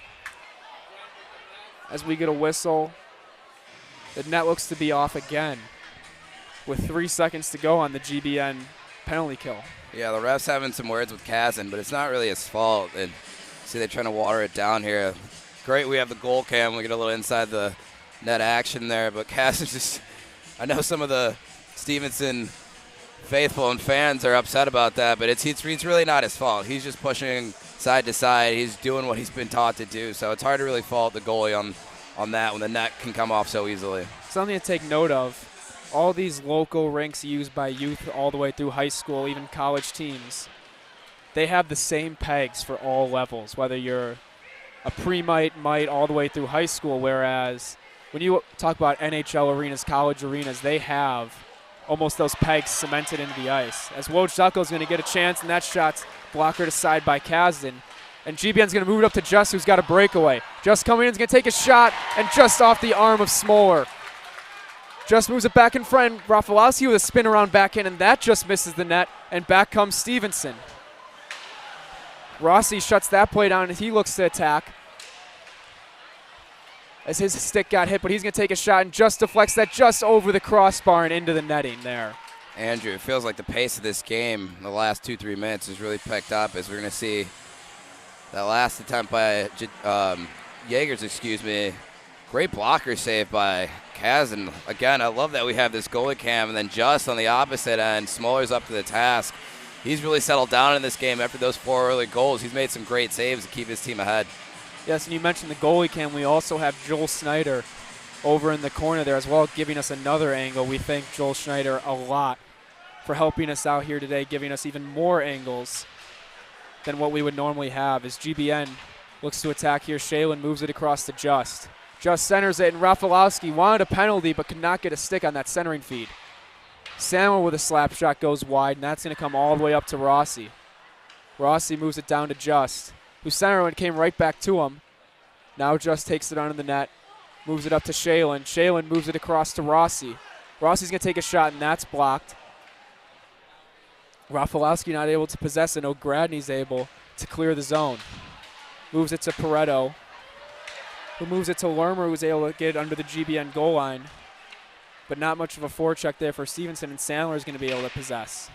As we get a whistle, the net looks to be off again with 3 seconds to go on the GBN penalty kill. Yeah, the ref's having some words with Kasdan, but it's not really his fault. And see, they're trying to water it down here. Great, we have the goal cam. We get a little inside the net action there, but Kasdan just, I know some of the Stevenson faithful and fans are upset about that, but it's really not his fault. He's just pushing side to side. He's doing what he's been taught to do, so it's hard to really fault the goalie on that when the net can come off so easily. Something to take note of, all these local rinks used by youth all the way through high school, even college teams, they have the same pegs for all levels, whether you're a pre-mite, mite, all the way through high school, whereas when you talk about NHL arenas, college arenas, they have almost those pegs cemented into the ice. As Woj Zuckel's going to get a chance, and that shot's blockered aside by Kasdan. And GBN's going to move it up to Just, who's got a breakaway. Just coming in, is going to take a shot, and just off the arm of Smoller. Just moves it back in front. Rafalowski with a spin around back in, and that just misses the net, and back comes Stevenson. Rossi shuts that play down, and he looks to attack as his stick got hit, but he's going to take a shot and just deflects that just over the crossbar and into the netting there. Andrew, it feels like the pace of this game the last 2-3 minutes has really picked up, as we're going to see that last attempt by Yeagers, Great blocker save by Kaz. And again, I love that we have this goalie cam, and then just on the opposite end, Smoller's up to the task. He's really settled down in this game after those 4 early goals. He's made some great saves to keep his team ahead. Yes, and you mentioned the goalie cam. We also have Joel Snyder over in the corner there as well, giving us another angle. We thank Joel Schneider a lot for helping us out here today, giving us even more angles than what we would normally have. As GBN looks to attack here, Shalen moves it across to Just. Just centers it, and Rafalowski wanted a penalty but could not get a stick on that centering feed. Sandler with a slap shot goes wide, and that's going to come all the way up to Rossi. Rossi moves it down to Just, who centered and came right back to him. Now Just takes it under the net. Moves it up to Shalen. Shalen moves it across to Rossi. Rossi's going to take a shot, and that's blocked. Rafalowski not able to possess it. O'Gradney's able to clear the zone. Moves it to Pareto, who moves it to Lermer, who's able to get it under the GBN goal line. But not much of a forecheck there for Stevenson, and Sandler is going to be able to possess.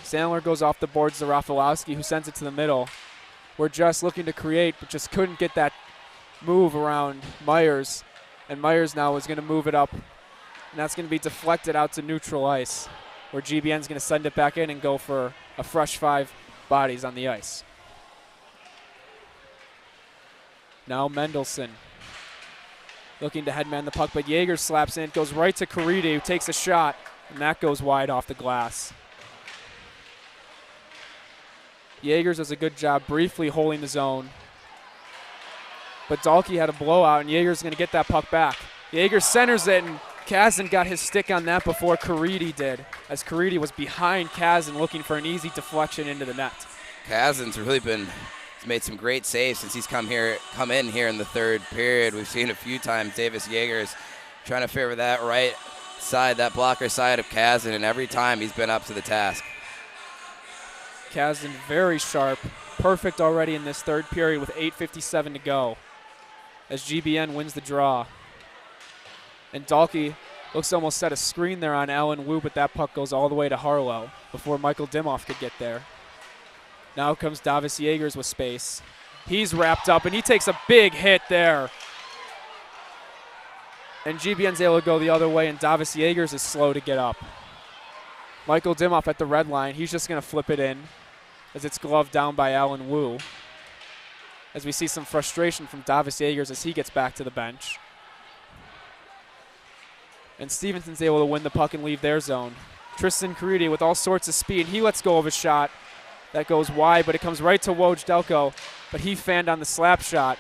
Sandler goes off the boards to Rafalowski, who sends it to the middle. We're just looking to create, but just couldn't get that move around Myers, and Myers now is going to move it up, and that's going to be deflected out to neutral ice, where GBN's going to send it back in and go for a fresh 5 bodies on the ice. Now Mendelson looking to headman the puck, but Yeager slaps in. It goes right to Caridi, who takes a shot, and that goes wide off the glass. Yeagers does a good job briefly holding the zone, but Dahlke had a blowout, and Yeager's going to get that puck back. Yeager centers it, and Kazan got his stick on that before Caridi did, as Caridi was behind Kazan looking for an easy deflection into the net. Kazan's really made some great saves since he's come in here in the third period. We've seen a few times Davis Yeager's trying to favor that right side, that blocker side of Kazan, and every time he's been up to the task. Kazan very sharp, perfect already in this third period with 8:57 to go, as GBN wins the draw. And Dahlke looks to almost set a screen there on Alan Wu, but that puck goes all the way to Harlow before Michael Dimoff could get there. Now comes Davis Yeagers with space. He's wrapped up, and he takes a big hit there. And GBN's able to go the other way, and Davis Yeagers is slow to get up. Michael Dimoff at the red line. He's just going to flip it in as it's gloved down by Alan Wu. As we see some frustration from Davis Yeagers as he gets back to the bench. And Stevenson's able to win the puck and leave their zone. Tristan Caridi with all sorts of speed. He lets go of a shot that goes wide, but it comes right to Woj-Delco. But he fanned on the slap shot,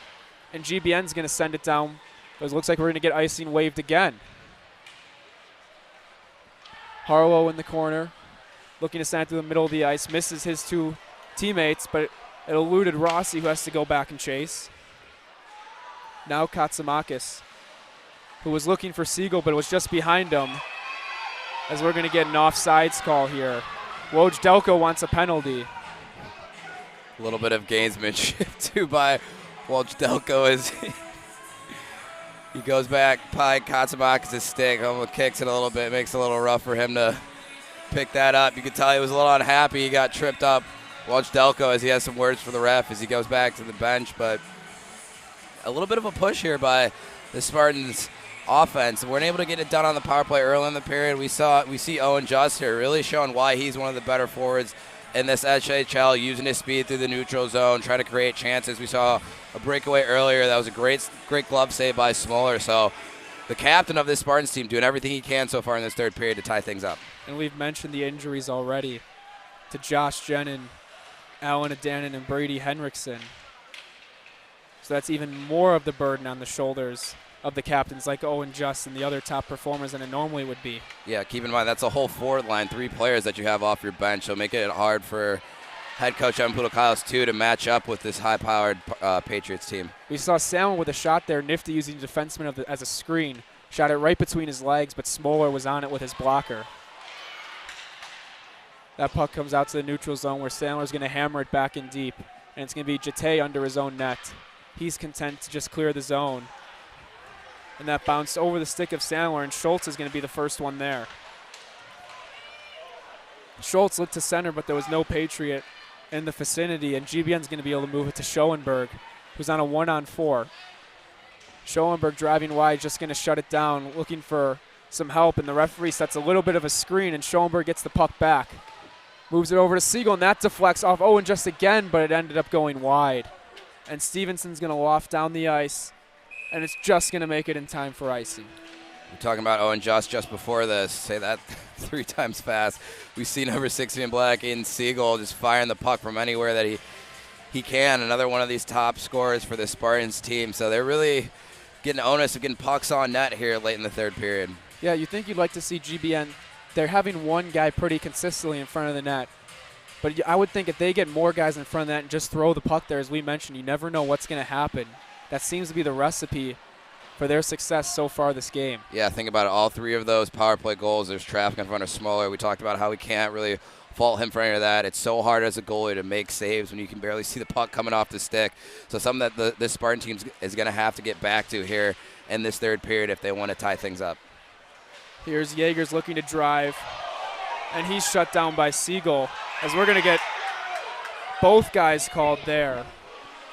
and GBN's going to send it down. It looks like we're going to get icing waved again. Harlow in the corner, looking to send it to the middle of the ice. Misses his 2 teammates, but it eluded Rossi, who has to go back and chase. Now Katsamakis, who was looking for Siegel, but was just behind him, as we're going to get an offsides call here. Woj-Delco wants a penalty. A little bit of gamesmanship, too, by Woj-Delco as he goes back by Katsamakis' stick, almost kicks it a little bit, makes it a little rough for him to pick that up. You could tell he was a little unhappy. He got tripped up. Woj-Delco, as he has some words for the ref as he goes back to the bench, but a little bit of a push here by the Spartans offense. Weren't able to get it done on the power play early in the period. We see Owen Just here really showing why he's one of the better forwards in this SHL, using his speed through the neutral zone, trying to create chances. We saw a breakaway earlier. That was a great glove save by Smoller. So the captain of this Spartans team doing everything he can so far in this third period to tie things up. And we've mentioned the injuries already to Josh Jenin, Alan Adanin, and Brady Henriksen. So that's even more of the burden on the shoulders of the captains like Owen Just and the other top performers than it normally would be. Yeah, keep in mind that's a whole forward line, 3 players that you have off your bench, so make it hard for head coach Evan Pudokailos too to match up with this high-powered Patriots team. We saw Salmon with a shot there, nifty using the defenseman as a screen. Shot it right between his legs, but Smoller was on it with his blocker. That puck comes out to the neutral zone where Sandler's going to hammer it back in deep, and it's going to be Jete under his own net. He's content to just clear the zone. And that bounced over the stick of Sandler, and Schultz is going to be the first one there. Schultz looked to center, but there was no Patriot in the vicinity, and GBN's going to be able to move it to Schoenberg, who's on a 1-on-4. Schoenberg driving wide, just going to shut it down, looking for some help, and the referee sets a little bit of a screen, and Schoenberg gets the puck back. Moves it over to Siegel, and that deflects off Owen just again, but it ended up going wide. And Stevenson's going to loft down the ice, and it's just going to make it in time for icing. We're talking about Owen just before this. Say that 3 times fast. We see number 16 in black in Siegel just firing the puck from anywhere that he can. Another one of these top scorers for the Spartans team. So they're really getting onus of getting pucks on net here late in the third period. Yeah, you think you'd like to see GBN. They're having one guy pretty consistently in front of the net. But I would think if they get more guys in front of that and just throw the puck there, as we mentioned, you never know what's going to happen. That seems to be the recipe for their success so far this game. Yeah, think about it. All 3 of those power play goals, there's traffic in front of Smoller. We talked about how we can't really fault him for any of that. It's so hard as a goalie to make saves when you can barely see the puck coming off the stick. So something that this Spartan team is going to have to get back to here in this third period if they want to tie things up. Here's Yeagers looking to drive, and he's shut down by Siegel, as we're going to get both guys called there.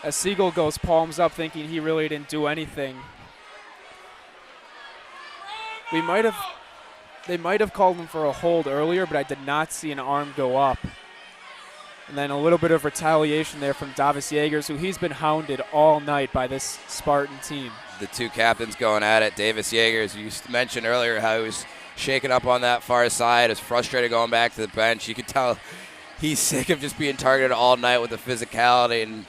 As Siegel goes palms up, thinking he really didn't do anything. They might have called him for a hold earlier, but I did not see an arm go up. And then a little bit of retaliation there from Davis Yeagers, who he's been hounded all night by this Spartan team. The 2 captains going at it. Davis Yeagers, you mentioned earlier how he was shaking up on that far side, is frustrated going back to the bench. You could tell he's sick of just being targeted all night with the physicality. And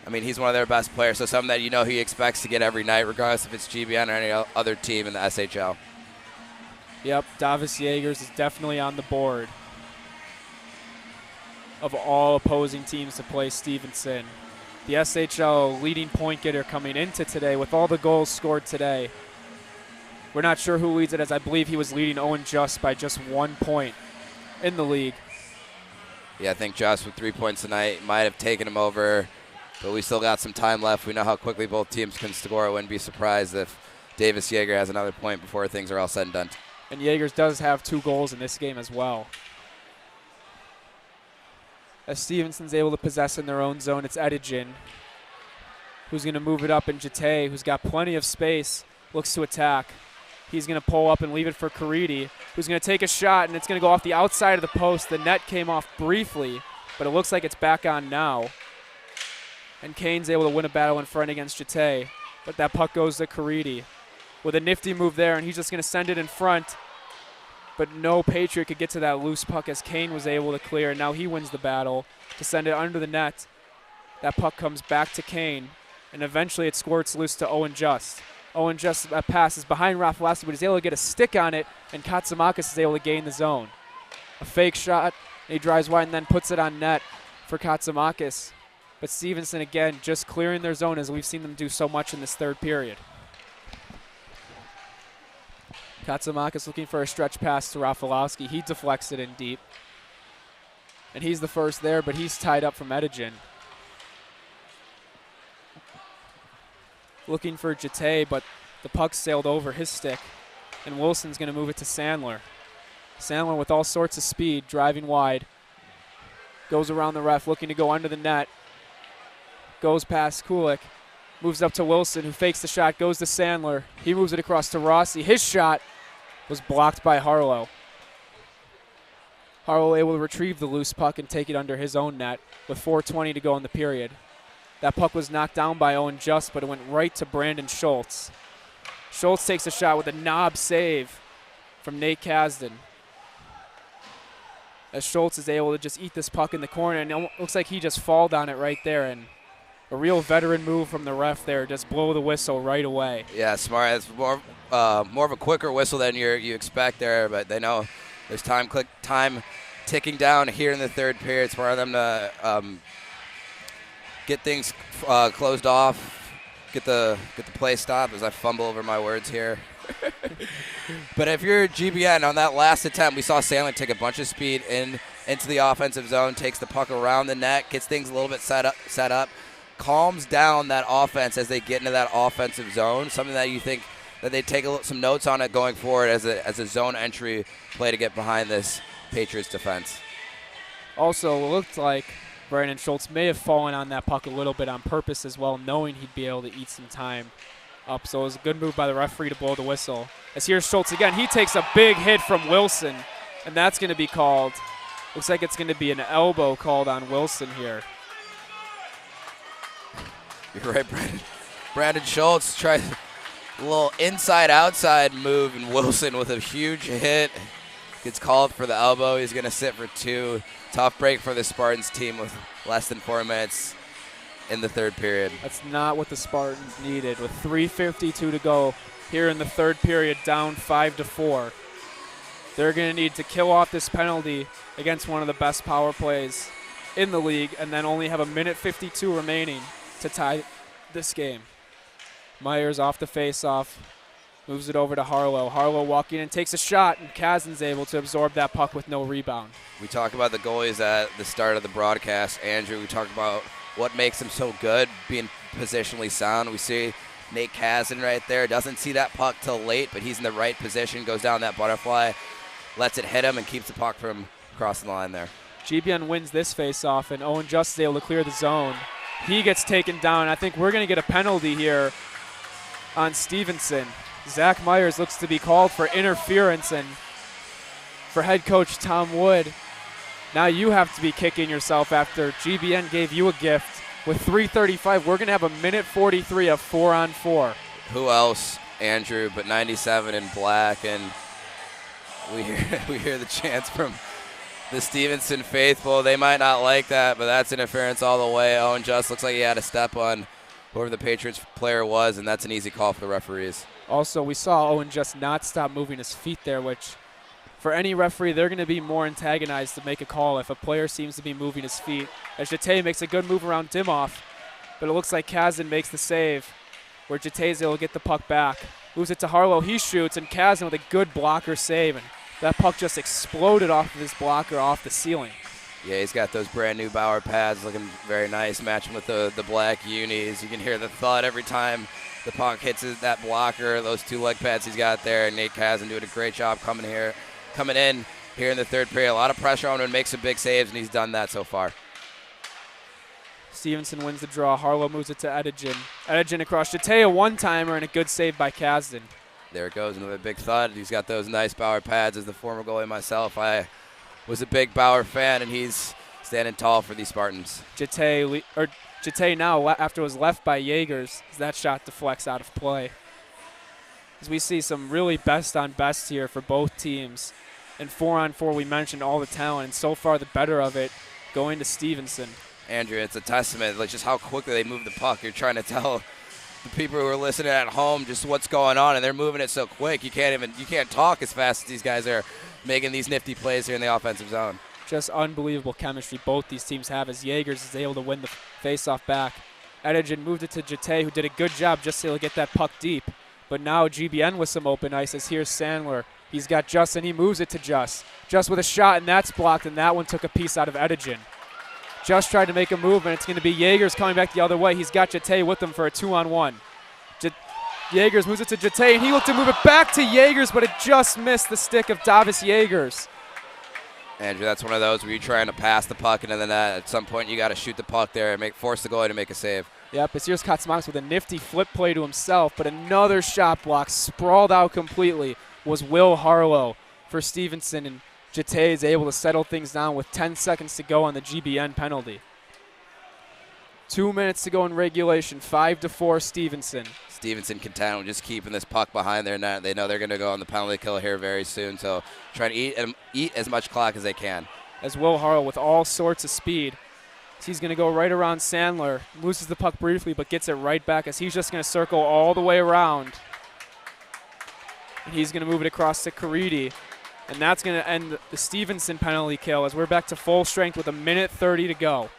I mean, he's one of their best players, so something that he expects to get every night, regardless if it's GBN or any other team in the SHL. Yep, Davis Yeagers is definitely on the board of all opposing teams to play Stevenson. The SHL leading point getter coming into today with all the goals scored today. We're not sure who leads it, as I believe he was leading Owen Just by just 1 point in the league. Yeah, I think Just with 3 points tonight might have taken him over, but we still got some time left. We know how quickly both teams can score. I wouldn't be surprised if Davis Yeager has another point before things are all said and done. And Yeagers does have 2 goals in this game as well. As Stevenson's able to possess in their own zone, it's Edegin who's going to move it up, and Jate, who's got plenty of space, looks to attack. He's going to pull up and leave it for Caridi, who's going to take a shot, and it's going to go off the outside of the post. The net came off briefly, but it looks like it's back on now. And Kane's able to win a battle in front against Jate, but that puck goes to Caridi with a nifty move there, and he's just going to send it in front. But no Patriot could get to that loose puck as Kane was able to clear, and now he wins the battle to send it under the net. That puck comes back to Kane, and eventually it squirts loose to Owen Just. Owen Just passes behind Rafalowski, but he's able to get a stick on it, and Katsamakis is able to gain the zone. A fake shot, and he drives wide and then puts it on net for Katsamakis. But Stevenson, again, just clearing their zone as we've seen them do so much in this third period. Katsamakis looking for a stretch pass to Rafalowski. He deflects it in deep. And he's the first there, but he's tied up from Edegin. Looking for Jate, but the puck sailed over his stick. And Wilson's going to move it to Sandler. Sandler with all sorts of speed, driving wide. Goes around the ref, looking to go under the net. Goes past Kulik. Moves up to Wilson, who fakes the shot, goes to Sandler. He moves it across to Rossi. His shot was blocked by Harlow. Harlow able to retrieve the loose puck and take it under his own net with 4:20 to go in the period. That puck was knocked down by Owen Just, but it went right to Brandon Schultz. Schultz takes a shot with a knob save from Nate Kasdan. As Schultz is able to just eat this puck in the corner, and it looks like he just falled on it right there, and a real veteran move from the ref there, just blow the whistle right away. Yeah, smart. It's more of a quicker whistle than you expect there, but they know there's time ticking down here in the third period. It's for them to get things closed off, get the play stopped as I fumble over my words here. But if you're GBN on that last attempt, we saw Sandler take a bunch of speed into the offensive zone, takes the puck around the net, gets things a little bit set up, calms down that offense as they get into that offensive zone. Something that you think that they take some notes on it going forward as a zone entry play to get behind this Patriots defense. Also, it looked like Brandon Schultz may have fallen on that puck a little bit on purpose as well, knowing he'd be able to eat some time up. So it was a good move by the referee to blow the whistle. As here's Schultz again. He takes a big hit from Wilson, and that's going to be called. Looks like it's going to be an elbow called on Wilson here. You're right, Brandon. Brandon Schultz tried a little inside-outside move, and Wilson with a huge hit gets called for the elbow. He's going to sit for 2. Tough break for the Spartans team with less than 4 minutes in the third period. That's not what the Spartans needed. With 3:52 to go here in the third period, down 5-4. They're going to need to kill off this penalty against one of the best power plays in the league and then only have 1:52 remaining to tie this game. Myers off the face-off, moves it over to Harlow. Harlow walking in, takes a shot, and Kazin's able to absorb that puck with no rebound. We talked about the goalies at the start of the broadcast. Andrew, we talked about what makes them so good, being positionally sound. We see Nate Kazin right there. Doesn't see that puck till late, but he's in the right position, goes down that butterfly, lets it hit him, and keeps the puck from crossing the line there. GBN wins this face-off, and Owen Just is able to clear the zone. He gets taken down. I think we're going to get a penalty here on Stevenson. Zach Myers looks to be called for interference, and for head coach Tom Wood, now you have to be kicking yourself after GBN gave you a gift. With 3:35, we're going to have 1:43 of 4-on-4. Who else, Andrew, but 97 in black, and we hear the chants from the Stevenson faithful. They might not like that, but that's interference all the way. Owen Just looks like he had a step on whoever the Patriots player was, and that's an easy call for the referees. Also, we saw Owen Just not stop moving his feet there, which for any referee, they're going to be more antagonized to make a call if a player seems to be moving his feet. As Jate makes a good move around Dimoff, but it looks like Kazin makes the save, where Jate will get the puck back. Moves it to Harlow, he shoots, and Kazin with a good blocker save, and that puck just exploded off of his blocker off the ceiling. Yeah, he's got those brand new Bauer pads looking very nice, matching with the black unis. You can hear the thud every time the puck hits that blocker, those 2 leg pads he's got there. And Nate Kazin doing a great job coming in here in the third period. A lot of pressure on him and make some big saves, and he's done that so far. Stevenson wins the draw. Harlow moves it to Edegen. Edegen across Jate, a one-timer, and a good save by Kazin. There it goes, another big thud. He's got those nice Bauer pads. As the former goalie myself, I was a big Bauer fan, and he's standing tall for these Spartans. Jate now, after it was left by Jaegers, that shot deflects out of play. As we see some really best on best here for both teams. In 4-on-4, we mentioned all the talent, and so far the better of it going to Stevenson. Andrew, it's a testament, like just how quickly they move the puck. You're trying to tell the people who are listening at home just what's going on, and they're moving it so quick you can't talk as fast as these guys are making these nifty plays here in the offensive zone. Just unbelievable chemistry both these teams have as Jaegers is able to win the face-off back. Edegen moved it to Jate, who did a good job just to get that puck deep. But now GBN with some open ice as here's Sandler. He's got Just, and he moves it to Just. Just with a shot, and that's blocked, and that one took a piece out of Edegen. Just tried to make a move, and it's going to be Jaegers coming back the other way. He's got Jate with him for a 2-on-1. Jaegers moves it to Jate, and he looked to move it back to Jaegers, but it just missed the stick of Davis Jaegers. Andrew, that's one of those where you're trying to pass the puck into the net. At some point, you got to shoot the puck there and force the goalie to make a save. Yep, it's here's Katsmanis with a nifty flip play to himself, but another shot block, sprawled out completely, was Will Harlow for Stevenson, and Jate is able to settle things down with 10 seconds to go on the GBN penalty. 2 minutes to go in regulation, 5-4 Stevenson. Stevenson content with just keeping this puck behind their net. They know they're going to go on the penalty kill here very soon, so trying to eat as much clock as they can. As Will Harlow with all sorts of speed. He's going to go right around Sandler, loses the puck briefly, but gets it right back as he's just going to circle all the way around. And he's going to move it across to Caridi. And that's going to end the Stevenson penalty kill as we're back to full strength with 1:30 to go.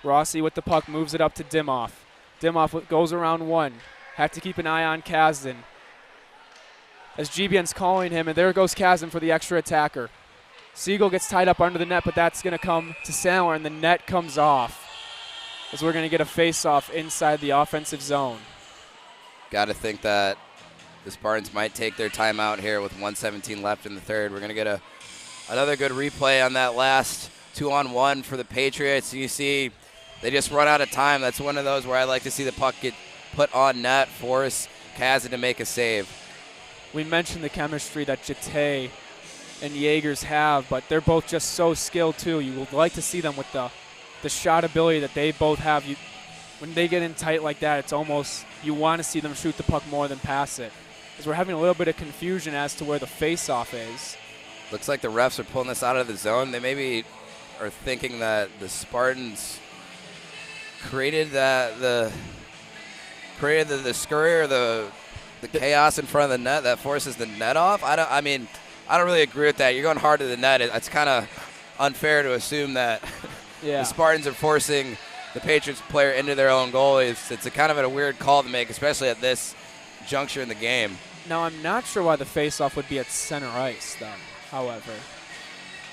Rossi with the puck moves it up to Dimoff. Dimoff goes around one. Have to keep an eye on Kazin. As GBN's calling him, and there goes Kazin for the extra attacker. Siegel gets tied up under the net, but that's going to come to Sandler, and the net comes off as we're going to get a face-off inside the offensive zone. Got to think that the Spartans might take their timeout here with 1:17 left in the third. We're going to get another good replay on that last 2-on-1 for the Patriots. You see they just run out of time. That's one of those where I like to see the puck get put on net, force Kazan to make a save. We mentioned the chemistry that Jate and Jaegers have, but they're both just so skilled too. You would like to see them with the shot ability that they both have. When they get in tight like that, it's almost you want to see them shoot the puck more than pass it. Because we're having a little bit of confusion as to where the face-off is. Looks like the refs are pulling this out of the zone. They maybe are thinking that the Spartans created the scurry or the chaos in front of the net that forces the net off. I don't really agree with that. You're going hard to the net. It's kind of unfair to assume that the Spartans are forcing the Patriots player into their own goal. It's a kind of a weird call to make, especially at this juncture in the game. Now, I'm not sure why the face-off would be at center ice, though, however.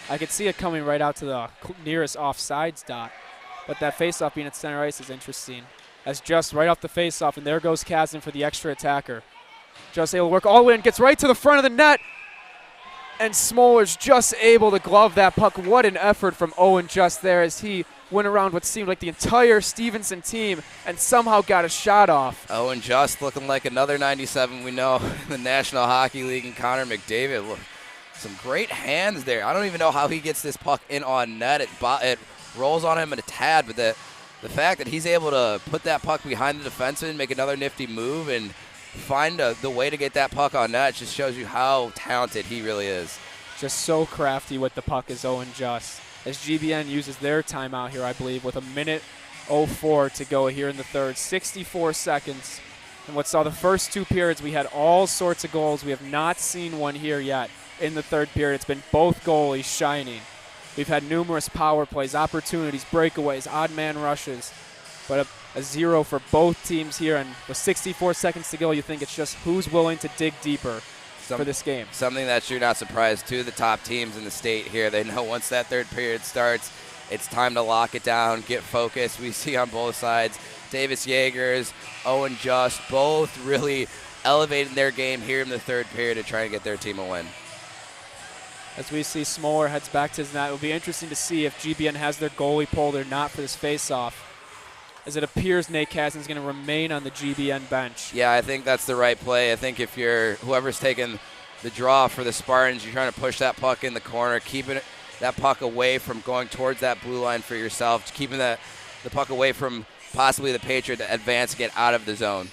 I could see it coming right out to the nearest offsides dot, but that face-off being at center ice is interesting. That's just right off the face-off, and there goes Kazan for the extra attacker. Just able to work all the way and gets right to the front of the net, and Smoller's just able to glove that puck. What an effort from Owen Just there as he went around what seemed like the entire Stevenson team and somehow got a shot off. Owen Just looking like another 97 we know in the National Hockey League, and Connor McDavid. Look, some great hands there. I don't even know how he gets this puck in on net. It rolls on him in a tad, but the fact that he's able to put that puck behind the defenseman, make another nifty move, and find the way to get that puck on net just shows you how talented he really is. Just so crafty with the puck is Owen Just. As GBN uses their timeout here, I believe, with 1:04 to go here in the third. 64 seconds. And what saw the first two periods, we had all sorts of goals. We have not seen one here yet in the third period. It's been both goalies shining. We've had numerous power plays, opportunities, breakaways, odd man rushes. But a zero for both teams here. And with 64 seconds to go, you think it's just who's willing to dig deeper for this game. Something that you're not surprised to the top teams in the state here. They know once that third period starts, it's time to lock it down, get focused. We see on both sides, Davis Jaegers, Owen Just, both really elevating their game here in the third period to try and get their team a win. As we see Smoller heads back to his net, it will be interesting to see if GBN has their goalie pulled or not for this face-off, as it appears Nate Kazan is going to remain on the GBN bench. Yeah, I think that's the right play. I think if you're whoever's taking the draw for the Spartans, you're trying to push that puck in the corner, keeping that puck away from going towards that blue line for yourself, keeping the puck away from possibly the Patriot to advance and get out of the zone.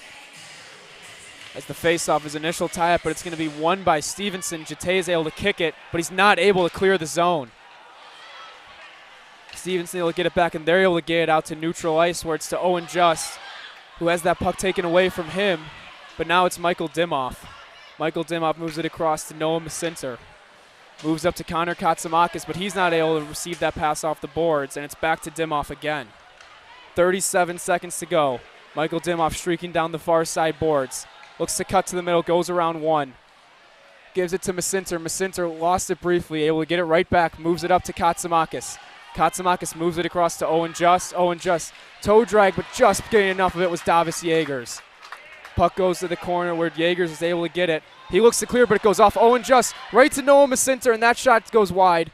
As the face-off is initial tie-up, but it's going to be won by Stevenson. Jate is able to kick it, but he's not able to clear the zone. Stevenson able to get it back, and they're able to get it out to neutral ice, where it's to Owen Just, who has that puck taken away from him. But now it's Michael Dimoff. Michael Dimoff moves it across to Noah Macinter. Moves up to Connor Katsamakis, but he's not able to receive that pass off the boards, and it's back to Dimoff again. 37 seconds to go. Michael Dimoff streaking down the far side boards. Looks to cut to the middle, goes around one. Gives it to Macinter. Macinter lost it briefly, able to get it right back, moves it up to Katsamakis. Katsamakis moves it across to Owen Just. Owen Just, toe drag, but just getting enough of it was Davis Jaegers. Puck goes to the corner where Jaegers is able to get it. He looks to clear, but it goes off. Owen Just right to Noah Macinter, and that shot goes wide.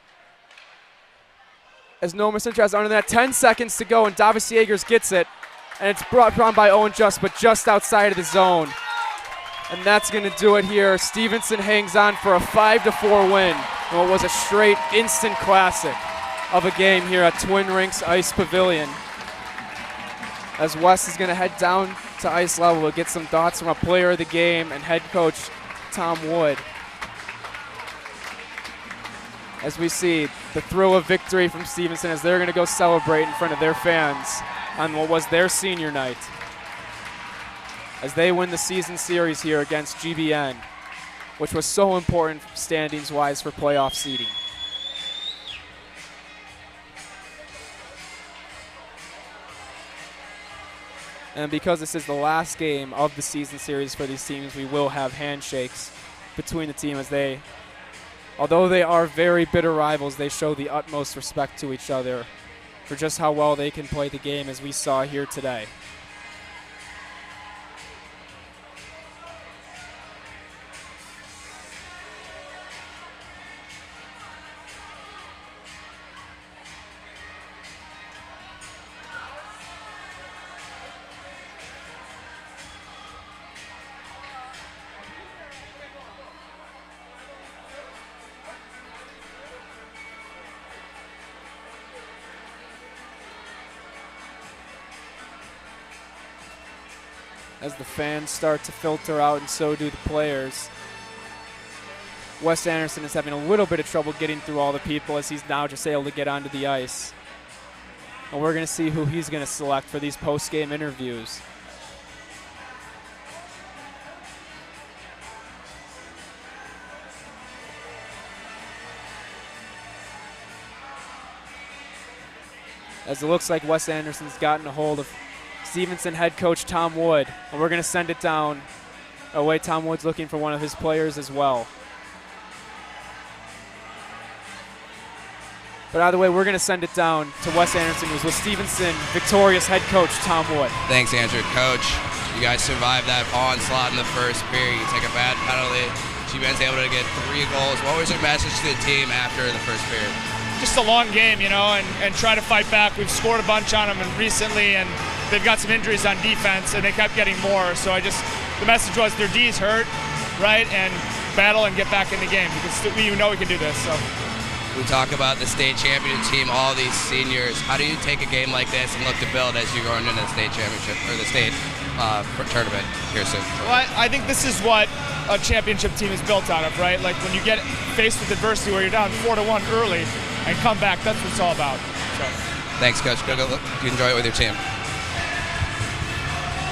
As Noah Macinter has under that 10 seconds to go, and Davis Jaegers gets it. And it's brought on by Owen Just, but just outside of the zone. And that's going to do it here. Stevenson hangs on for a 5-4 win. And what was a straight instant classic of a game here at Twin Rinks Ice Pavilion. As Wes is going to head down to ice level to get some thoughts from a player of the game and head coach Tom Wood. As we see the thrill of victory from Stevenson as they're going to go celebrate in front of their fans on what was their senior night, as they win the season series here against GBN, which was so important standings-wise for playoff seeding. And because this is the last game of the season series for these teams, we will have handshakes between the team as they, although they are very bitter rivals, they show the utmost respect to each other for just how well they can play the game, as we saw here today. as the fans start to filter out, and so do the players. Wes Anderson is having a little bit of trouble getting through all the people as he's now just able to get onto the ice. And we're going to see who he's going to select for these post-game interviews. As it looks like Wes Anderson's gotten a hold of Stevenson head coach Tom Wood, and we're going to send it down. Oh wait, Tom Wood's looking for one of his players as well. But either way, we're going to send it down to Wes Anderson, who's with Stevenson victorious head coach Tom Wood. Thanks, Andrew. Coach, you guys survived that onslaught in the first period. You take a bad penalty. Steven's able to get 3 goals. What was your message to the team after the first period? Just a long game, and try to fight back. We've scored a bunch on them recently, and they've got some injuries on defense, and they kept getting more. So the message was their D's hurt, right, and battle and get back in the game because we know we can do this. So. We talk about the state champion team, all these seniors. How do you take a game like this and look to build as you go into the state championship or the state tournament here soon? Well, I think this is what a championship team is built out of, right? Like when you get faced with adversity where you're down 4-1 early and come back, that's what it's all about. So. Thanks, Coach. Go you enjoy it with your team.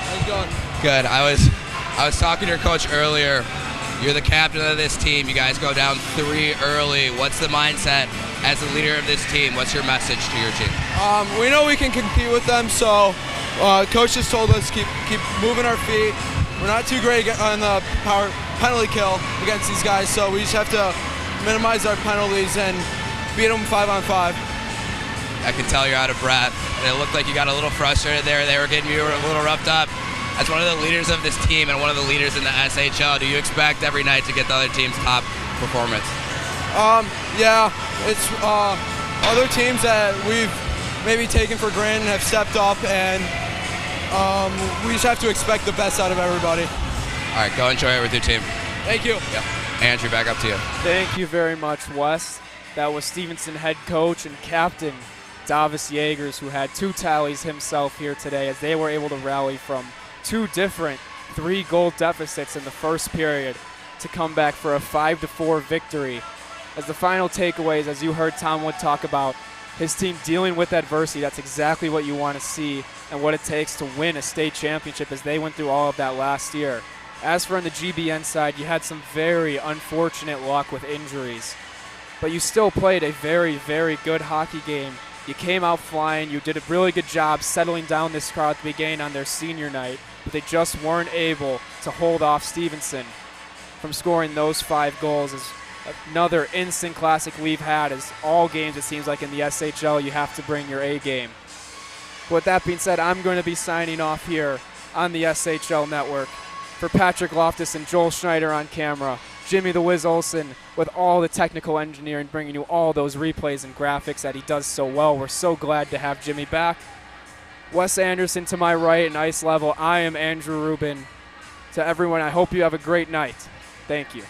How's it going? Good. I was talking to your coach earlier. You're the captain of this team. You guys go down 3 early. What's the mindset as the leader of this team? What's your message to your team? We know we can compete with them, so coach just told us keep moving our feet. We're not too great on the power penalty kill against these guys, so we just have to minimize our penalties and beat them 5-on-5. I can tell you're out of breath. And it looked like you got a little frustrated there. They were getting you a little roughed up. As one of the leaders of this team and one of the leaders in the SHL, do you expect every night to get the other team's top performance? Yeah, it's other teams that we've maybe taken for granted have stepped up, and we just have to expect the best out of everybody. All right, go enjoy it with your team. Thank you. Yeah. Andrew, back up to you. Thank you very much, Wes. That was Stevenson head coach and captain Davis Yeagers, who had 2 tallies himself here today as they were able to rally from 2 different 3-goal deficits in the first period to come back for a 5-4 victory. As the final takeaways, as you heard Tom Wood talk about, his team dealing with adversity, that's exactly what you want to see and what it takes to win a state championship as they went through all of that last year. As for on the GBN side, you had some very unfortunate luck with injuries, but you still played a very, very good hockey game. You came out flying. You did a really good job settling down this crowd at the beginning on their senior night, but they just weren't able to hold off Stevenson from scoring those 5 goals. As another instant classic we've had as all games, it seems like in the SHL, you have to bring your A game. With that being said, I'm going to be signing off here on the SHL Network. For Patrick Loftus and Joel Schneider on camera, Jimmy the Wiz Olsen with all the technical engineering, bringing you all those replays and graphics that he does so well. We're so glad to have Jimmy back. Wes Anderson to my right and ice level. I am Andrew Rubin. To everyone, I hope you have a great night. Thank you.